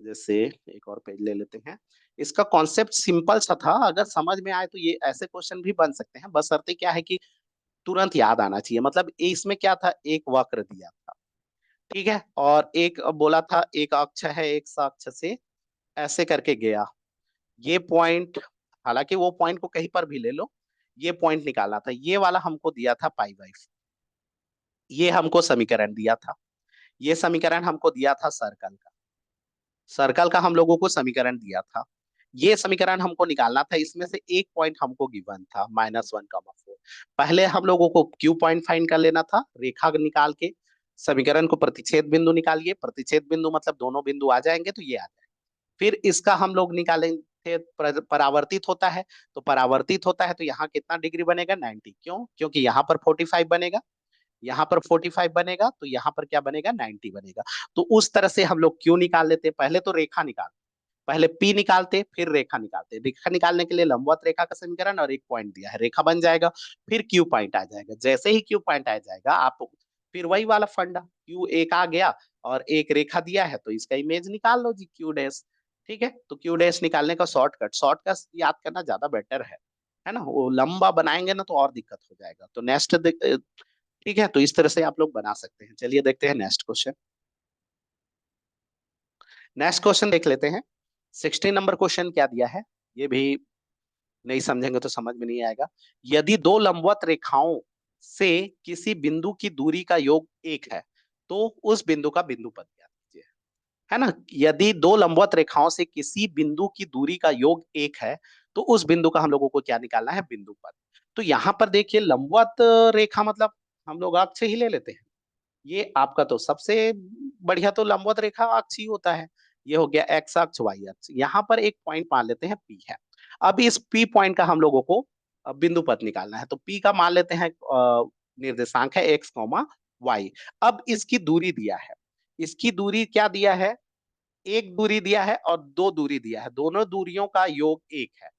जैसे एक और पेज ले लेते हैं। इसका कॉन्सेप्ट सिंपल सा था, अगर समझ में आए तो ये ऐसे क्वेश्चन भी बन सकते हैं, बशर्ते क्या है कि तुरंत याद आना चाहिए। मतलब इसमें क्या था, एक वक्र दिया था, ठीक है, और एक बोला था एक अक्ष है एक अक्ष से ऐसे करके गया, ये पॉइंट, हालांकि वो पॉइंट को कहीं पर भी ले लो, ये पॉइंट निकालना था, ये वाला हमको दिया था पाई/4, ये हमको समीकरण दिया था, ये समीकरण हमको दिया था सर्कल का, सर्कल का हम लोगों को समीकरण दिया था, ये समीकरण हमको निकालना था, इसमें से एक पॉइंट हमको गिवन था -1,4। पहले हम लोगों को क्यू पॉइंट फाइंड कर लेना था, रेखा निकाल के समीकरण को प्रतिच्छेद बिंदु निकालिए, प्रतिच्छेद बिंदु मतलब दोनों बिंदु आ जाएंगे तो ये आ जाएगा। फिर इसका हम लोग निकालेंगे परावर्तित होता है, तो परावर्तित होता है तो यहाँ कितना डिग्री बनेगा 90, क्यों, क्योंकि यहाँ पर 45 बनेगा, यहाँ पर 45 बनेगा तो यहाँ पर क्या बनेगा 90 बनेगा। तो उस तरह से हम लोग क्यों निकाल लेते, पहले तो रेखा निकाल, पहले पी निकालते फिर रेखा निकालते, रेखा निकालने के लिए लंबवत रेखा का समीकरण और एक पॉइंट दिया है, रेखा बन जाएगा, फिर क्यू पॉइंट आ जाएगा, जैसे ही क्यू पॉइंट आ जाएगा आप फिर वही वाला फंडा, क्यू एक आ गया और एक रेखा दिया है तो इसका इमेज निकाल लो जी क्यू डैश। ठीक है, तो क्यू डैश निकालने का शॉर्टकट याद करना ज्यादा बेटर है ना, वो लंबा बनाएंगे ना तो और दिक्कत हो जाएगा। तो नेक्स्ट, ठीक है, तो इस तरह से आप लोग बना सकते हैं। चलिए देखते हैं नेक्स्ट क्वेश्चन। नेक्स्ट क्वेश्चन देख लेते हैं। 16 नंबर क्वेश्चन क्या दिया है, ये भी नहीं समझेंगे तो समझ में नहीं आएगा। यदि दो लंबवत रेखाओं से किसी बिंदु की दूरी का योग 1 है तो उस बिंदु का बिंदु पद ज्ञात कीजिए, है ना। यदि दो लंबवत रेखाओं से किसी बिंदु की दूरी का योग 1 है तो उस बिंदु का हम लोगों को क्या निकालना है, बिंदु पद। तो यहाँ पर देखिए लंबवत रेखा मतलब हम लोग अक्ष ही ले लेते हैं, ये आपका तो सबसे बढ़िया तो लंबवत रेखा अक्ष ही होता है। ये हो गया एक्स अक्ष वाई अक्ष, यहाँ पर एक पॉइंट मान लेते हैं पी है। अब इस पी पॉइंट का हम लोगों को बिंदु पद निकालना है, तो पी का मान लेते हैं निर्देशांक है एक्स कॉमा वाई। अब इसकी दूरी दिया है, इसकी दूरी क्या दिया है, एक दूरी दिया है और दो दूरी दिया है, दोनों दूरियों का योग 1 है।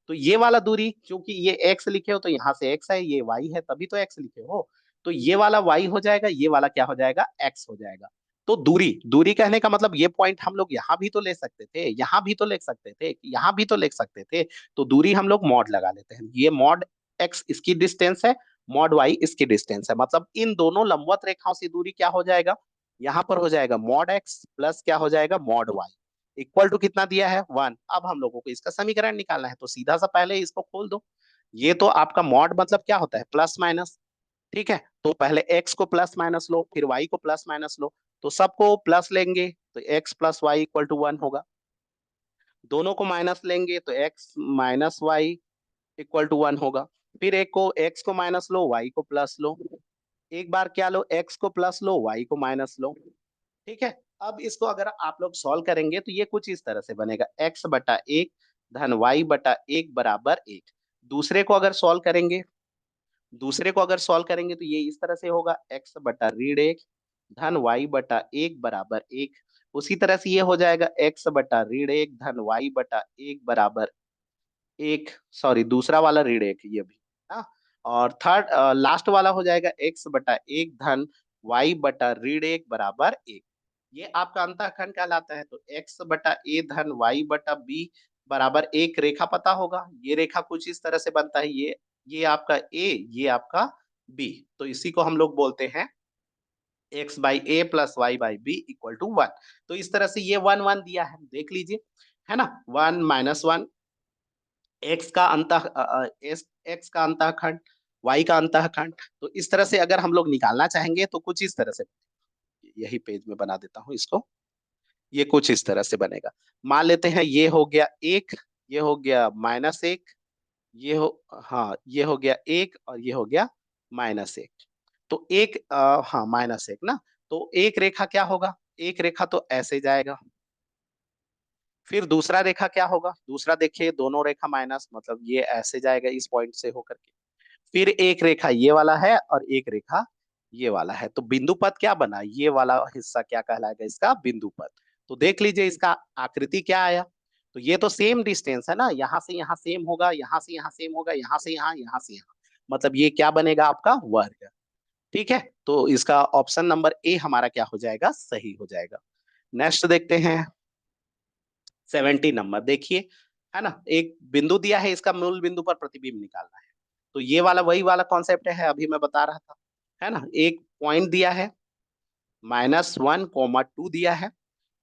तो ये वाला दूरी, क्योंकि ये x लिखे हो तो यहाँ से x है, ये y है तभी तो x लिखे हो, तो ये वाला y हो जाएगा, ये वाला क्या हो जाएगा x हो जाएगा। तो दूरी, दूरी कहने का मतलब ये पॉइंट हम लोग यहाँ भी तो ले सकते थे, यहाँ भी तो ले सकते थे, यहाँ भी तो ले सकते थे, तो दूरी हम लोग मॉड लगा लेते हैं, ये मॉड x इसकी डिस्टेंस है, मॉड y इसकी डिस्टेंस है, मतलब इन दोनों लंबवत रेखाओं से दूरी क्या हो जाएगा, यहाँ पर हो जाएगा मॉड x प्लस क्या हो जाएगा मॉड y, इक्वल टू कितना दिया है 1। अब हम लोगों को इसका समीकरण निकालना है, तो सीधा सा पहले इसको खोल दो, ये तो आपका मॉड मतलब क्या होता है प्लस माइनस। ठीक है, तो पहले x को प्लस माइनस लो फिर y को प्लस माइनस लो, तो सबको प्लस लेंगे तो x plus Y equal to 1 होगा, दोनों को माइनस लेंगे तो x minus Y equal to 1 होगा। फिर एक को x को माइनस लो, y को प्लस लो। एक बार क्या लो, x को प्लस लो, y को माइनस लो। ठीक है। अब इसको अगर आप लोग सॉल्व करेंगे तो ये कुछ इस तरह से बनेगा, x बटा 1 धन y बटा 1 बराबर 1। दूसरे को अगर सॉल्व करेंगे, तो ये इस तरह से होगा, x बटा ऋण 1 धन y बटा 1 बराबर 1। उसी तरह से ये हो जाएगा, x बटा ऋण 1 धन y बटा 1 बराबर 1। सॉरी, दूसरा वाला ऋण 1 ये भी। हाँ। और थर्ड लास्ट वाला हो जाएगा, x बटा 1 धन y बटा ऋण 1 बराबर 1। ये आपका अंतःखंड कहलाता है। तो x बटा a धन y बटा b बराबर 1 रेखा पता होगा। ये रेखा कुछ इस तरह से बनता है, ये आपका a, ये आपका b। तो इसी को हम लोग बोलते हैं x by A plus Y by B equal to 1। तो इस तरह से ये 1 1 दिया है, देख लीजिए, है ना। 1 माइनस 1, एक्स का अंतःखंड, वाई का अंतःखंड। तो इस तरह से अगर हम लोग निकालना चाहेंगे तो कुछ इस तरह से, यही पेज में बना देता हूँ इसको। ये कुछ इस तरह से बनेगा। मान लेते हैं ये हो गया 1, ये हो गया -1, ये हो, हाँ ये हो गया 1 और ये हो गया -1। तो एक हाँ -1 ना। तो एक रेखा क्या होगा, एक रेखा तो ऐसे जाएगा। फिर दूसरा रेखा क्या होगा, दूसरा देखिए दोनों रेखा माइनस, मतलब ये ऐसे जाएगा इस पॉइंट से होकर के। फिर एक रेखा ये वाला है और एक रेखा ये वाला है। तो बिंदु पथ क्या बना, ये वाला हिस्सा क्या कहलाएगा, इसका बिंदु पथ। तो देख लीजिए इसका आकृति क्या आया। तो ये तो सेम डिस्टेंस है ना, यहाँ से यहाँ सेम होगा, यहाँ से यहाँ सेम होगा, यहाँ से यहाँ, यहाँ से यहाँ। मतलब ये क्या बनेगा आपका वर्ग। ठीक है। तो इसका ऑप्शन नंबर ए हमारा क्या हो जाएगा, सही हो जाएगा। नेक्स्ट देखते हैं 70 नंबर, देखिए, है ना। एक बिंदु दिया है, इसका मूल बिंदु पर प्रतिबिंब निकालना है। तो ये वाला वही वाला कॉन्सेप्ट है, अभी मैं बता रहा था, है ना। एक पॉइंट दिया है, -1, 2 दिया है।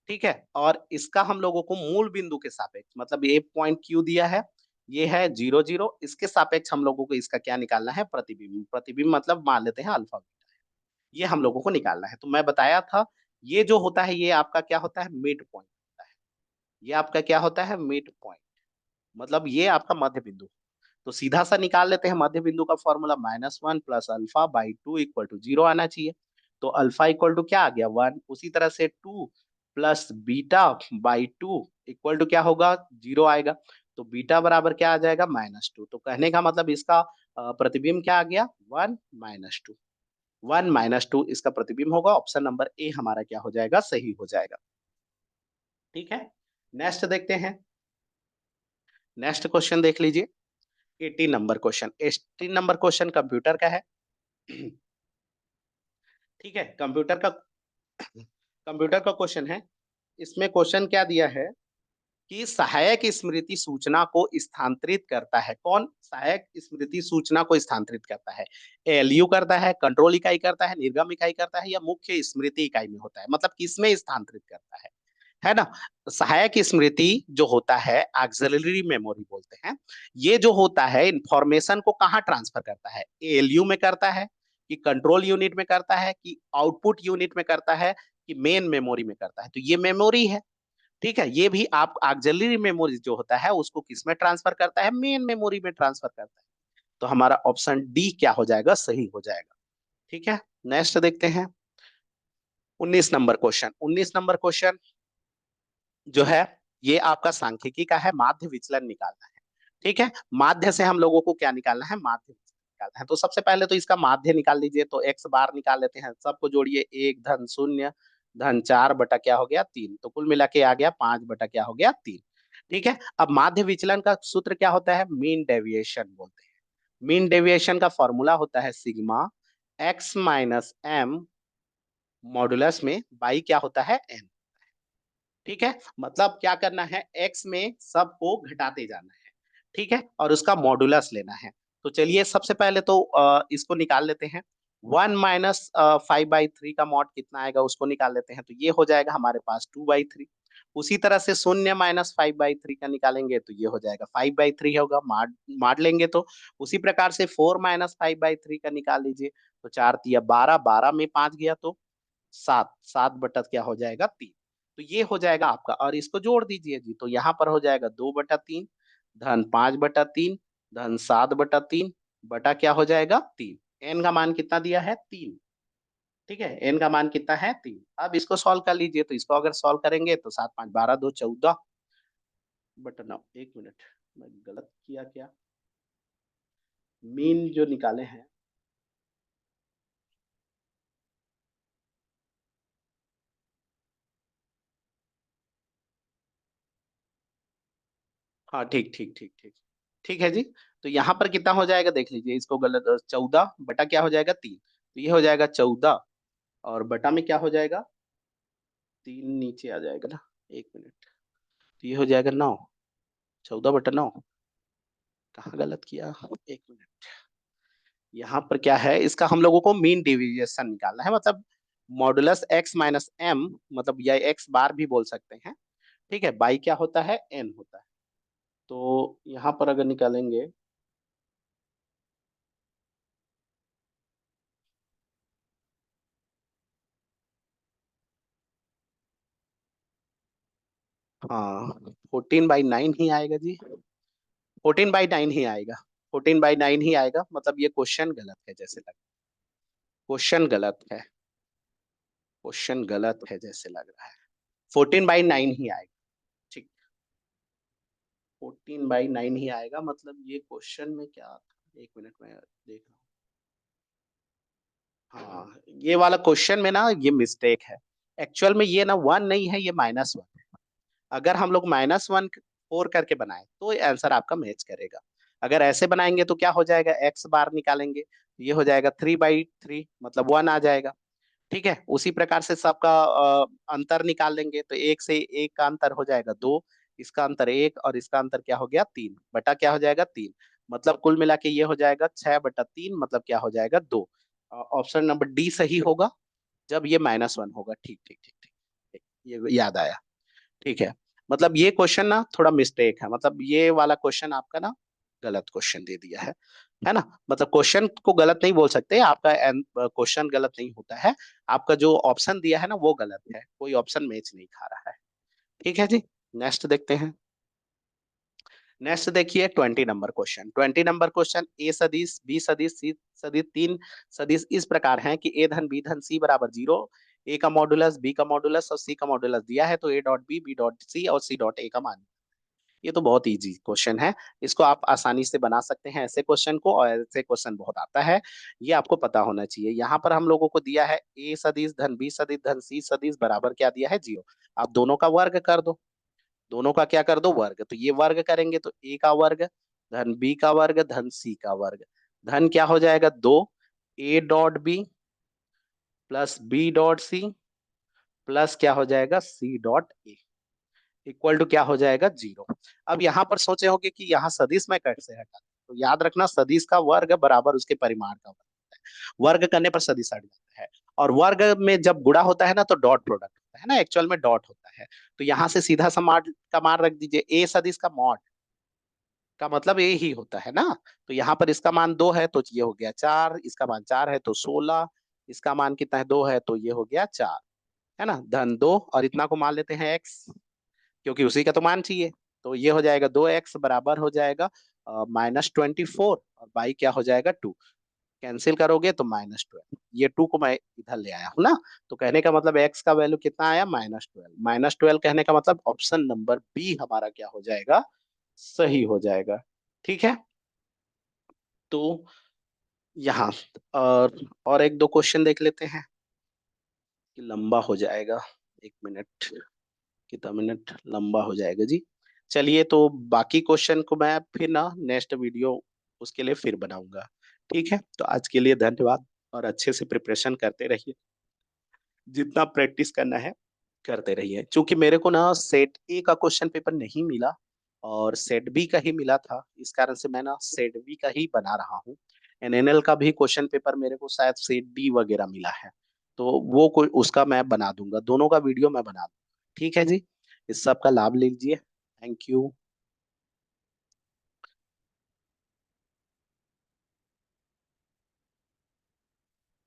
ठीक है। और इसका हम लोगों को मूल बिंदु के सापेक्ष, मतलब ये पॉइंट क्यू दिया है, ये है 0 0, इसके सापेक्ष हम लोगों को इसका क्या निकालना है, प्रतिबिंब। प्रतिबिंब मतलब मान लेते हैं अल्फा बीटा है, ये हम लोगों को निकालना है। तो मैं बताया था, ये जो होता है ये आपका क्या होता है, मिड पॉइंट होता है। ये आपका क्या होता है, मिड पॉइंट, मतलब ये आपका मध्य बिंदु। तो सीधा सा निकाल लेते हैं, मध्य बिंदु का formula -1 plus alpha by 2 equal to 0 आना चाहिए। तो अल्फा इक्वल टू क्या आ गया, 1। उसी तरह से 2 plus beta by 2 equal to क्या होगा, 0 आएगा। तो बीटा बराबर क्या आ जाएगा, -2। तो कहने का मतलब इसका प्रतिबिंब क्या आ गया, 1 -2। 1 -2 इसका प्रतिबिंब होगा। ऑप्शन नंबर ए हमारा क्या हो जाएगा, सही हो जाएगा। ठीक है। नेक्स्ट देखते हैं, नेक्स्ट क्वेश्चन देख लीजिए। 80 number question, 80 number question computer का है। ठीक है। कंप्यूटर का क्वेश्चन है। इसमें क्वेश्चन क्या दिया है कि सहायक स्मृति सूचना को स्थानांतरित करता है। कौन सहायक स्मृति सूचना को स्थानांतरित करता है, एएलयू करता है, कंट्रोल इकाई करता है, निर्गम इकाई करता है, या मुख्य स्मृति इकाई में होता है, मतलब किसमें स्थानांतरित करता है ना। सहायक स्मृति जो होता है, ऑक्सिलरी मेमोरी बोलते हैं। ये जो होता है इंफॉर्मेशन को कहाँ ट्रांसफर करता है, एएलयू में करता है, कि कंट्रोल यूनिट में करता है, कि आउटपुट यूनिट में करता है, कि मेन मेमोरी में करता है। तो ये मेमोरी है। ठीक है। ये भी आप ऑक्सिलरी मेमोरी जो होता है उसको किस में ट्रांसफर करता है, मेन मेमोरी में ट्रांसफर करता है। तो हमारा ऑप्शन डी क्या हो जाएगा, सही हो जाएगा। ठीक है। नेक्स्ट देखते हैं 19 नंबर क्वेश्चन। 19 नंबर क्वेश्चन जो है, ये आपका सांख्यिकी का है, माध्य विचलन निकालना है। ठीक है। माध्य से हम लोगों को क्या निकालना है, माध्य विचलन निकालना है। तो सबसे पहले तो इसका माध्य निकाल लीजिए। तो एक्स बार निकाल लेते हैं, सबको जोड़िए, 1 धन 0 धन 4 बटा क्या हो गया, 3। तो कुल मिला के आ गया 5 बटा क्या हो गया, 3। ठीक है। अब माध्य विचलन का सूत्र क्या होता है, मीन डेविएशन बोलते हैं। मीन डेविएशन का फॉर्मूला होता है sigma X minus M modulus में बाई क्या होता है, एन। ठीक है। मतलब क्या करना है, एक्स में सबको घटाते जाना है। ठीक है। और उसका मॉडुलस लेना है। तो चलिए सबसे पहले तो इसको निकाल लेते हैं। 1 - 5/3 का मॉड कितना आएगा उसको निकाल लेते हैं। तो ये हो जाएगा हमारे पास 2/3। उसी तरह से 0 - 5/3 का निकालेंगे तो ये हो जाएगा 5/3 होगा, मार लेंगे तो। उसी प्रकार से 4 - 5/3 का निकाल लीजिए। तो 4 तिया 12, 12 में 5 गया तो 7, 7 बटा क्या हो जाएगा, 3। तो ये हो जाएगा आपका, और इसको जोड़ दीजिए जी। तो यहाँ पर हो जाएगा 2/3 धन 5/3 धन 7/3 बटा क्या हो जाएगा 3। एन का मान कितना दिया है 3। ठीक है, एन का मान कितना है 3। अब इसको सॉल्व कर लीजिए, तो इसको अगर सॉल्व करेंगे तो 7 5 12 2 14 बटा 9। एक मिनट, मैं गलत किया क्या? मीन जो निकाले हैं, हाँ ठीक ठीक ठीक ठीक। ठीक है जी। तो यहाँ पर कितना हो जाएगा देख लीजिए, इसको गलत 14 बटा क्या हो जाएगा 3, तो ये हो जाएगा 14 और बटा में क्या हो जाएगा 3 नीचे आ जाएगा ना। एक मिनट, तो ये हो जाएगा 9। 14/9 कहाँ गलत किया, एक मिनट। यहाँ पर क्या है, इसका हम लोगों को मीन डिविएशन निकालना है, मतलब मॉडुलस एक्स माइनस एम, मतलब या एक्स बार भी बोल सकते हैं। ठीक है, बाई क्या होता है एन होता है। तो यहाँ पर अगर निकालेंगे, हाँ 14/9 ही आएगा जी। 14/9 ही आएगा। 14/9 ही आएगा, मतलब ये क्वेश्चन गलत है जैसे लग, क्वेश्चन गलत है, क्वेश्चन गलत है जैसे लग रहा है। 14/9 ही आएगा। ठीक, 14/9 ही आएगा, मतलब ये क्वेश्चन में क्या था? एक मिनट में देख रहा हूँ। हाँ, ये वाला क्वेश्चन में ना ये मिस्टेक है। एक्चुअल में ये ना 1 नहीं है, ये -1 है। अगर हम लोग -1 4 करके बनाए तो आंसर आपका मैच करेगा। अगर ऐसे बनाएंगे तो क्या हो जाएगा, एक्स बार निकालेंगे, ये हो जाएगा 3/3, मतलब 1 आ जाएगा। ठीक है, उसी प्रकार से सबका अंतर निकाल लेंगे, तो एक से एक का अंतर हो जाएगा 2, इसका अंतर 1 और इसका अंतर क्या हो गया 3 बटा क्या हो जाएगा 3, मतलब कुल मिला के ये हो जाएगा 6/3, मतलब क्या हो जाएगा 2। ऑप्शन नंबर डी सही होगा, जब ये -1 होगा। ठीक ठीक ठीक ठीक ठीक, ये याद आया। ठीक है, मतलब ये क्वेश्चन ना थोड़ा मिस्टेक है, मतलब ये वाला क्वेश्चन आपका ना गलत क्वेश्चन दे दिया है ना। मतलब क्वेश्चन को गलत नहीं बोल सकते, आपका क्वेश्चन गलत नहीं होता है, आपका जो ऑप्शन दिया है ना वो गलत है, कोई ऑप्शन मैच नहीं खा रहा है। ठीक है जी, नेक्स्ट देखते हैं। नेक्स्ट देखिए 20 नंबर क्वेश्चन। 20 नंबर क्वेश्चन, ए सदिश बी सदिश सी सदिश, तीन सदिश इस प्रकार हैं कि ए धन बी धन सी बराबर 0, ए का मॉडुलस बी का मॉडुलस और सी का मॉडुलस दिया है, तो A dot B B dot C और सी डॉट ए का मान। ये तो बहुत इजी क्वेश्चन है, इसको आप आसानी से बना सकते हैं ऐसे क्वेश्चन को, और ऐसे क्वेश्चन बहुत आता है, ये आपको पता होना चाहिए। यहाँ पर हम लोगों को दिया है ए सदिश धन बी सदिश धन सी सदिश बराबर क्या दिया है 0। आप दोनों का वर्ग कर दो, दोनों का क्या कर दो वर्ग, तो ये वर्ग करेंगे तो ए का वर्ग धन बी का वर्ग धन सी का वर्ग, धन क्या हो जाएगा 2, A dot B plus B dot C plus क्या हो जाएगा C dot A, equal to क्या हो जाएगा 0। अब यहाँ पर सोचे होंगे कि यहाँ सदिश मैं कैसे हटा, तो याद रखना सदिश का वर्ग बराबर उसके परिमाण का वर्ग होता है। वर्ग करने पर सदिश हट जाता है, और वर्ग में जब गुणा होता है ना तो डॉट प्रोडक्ट होता है ना, एक्चुअल में डॉट होता है। तो यहाँ से सीधा सा मॉड का मान रख दीजिए, ए सदिश का मॉड का मतलब ए ही होता है ना। तो यहाँ पर इसका मान 2 है तो ये हो गया 4, इसका मान 4 है तो 16, इसका मान कितना है 2 है तो ये हो गया 4, है ना। धन 2 और इतना को मान लेते हैं एक्स, क्योंकि उसी का तो मान चाहिए। तो ये हो जाएगा 2x बराबर हो जाएगा -24, और बाई क्या हो जाएगा 2, कैंसिल करोगे तो -12, ये 2 को मैं इधर ले आया हूँ ना। तो कहने का मतलब x का वैल्यू कितना आया -12, -12 कहने का मतलब ऑप्शन नंबर बी हमारा क्या हो जाएगा सही हो जाएगा। ठीक है, तो यहाँ और एक दो क्वेश्चन देख लेते हैं कि लंबा हो जाएगा। एक मिनट, कितना मिनट लंबा हो जाएगा जी। चलिए, तो बाकी क्वेश्चन को मैं फिर ना नेक्स्ट वीडियो उसके लिए फिर बनाऊंगा। ठीक है, तो आज के लिए धन्यवाद, और अच्छे से प्रिपरेशन करते रहिए, जितना प्रैक्टिस करना है करते रहिए। क्योंकि मेरे को ना सेट ए का क्वेश्चन पेपर नहीं मिला, और सेट बी का ही मिला था, इस कारण से मैं ना सेट बी का ही बना रहा हूँ। एनएनएल का भी क्वेश्चन पेपर मेरे को शायद सेट डी वगैरह मिला है, तो वो कोई उसका मैं बना दूंगा, दोनों का वीडियो मैं बना दूंगा। ठीक है जी, इस सब का लाभ लीजिए। Thank you.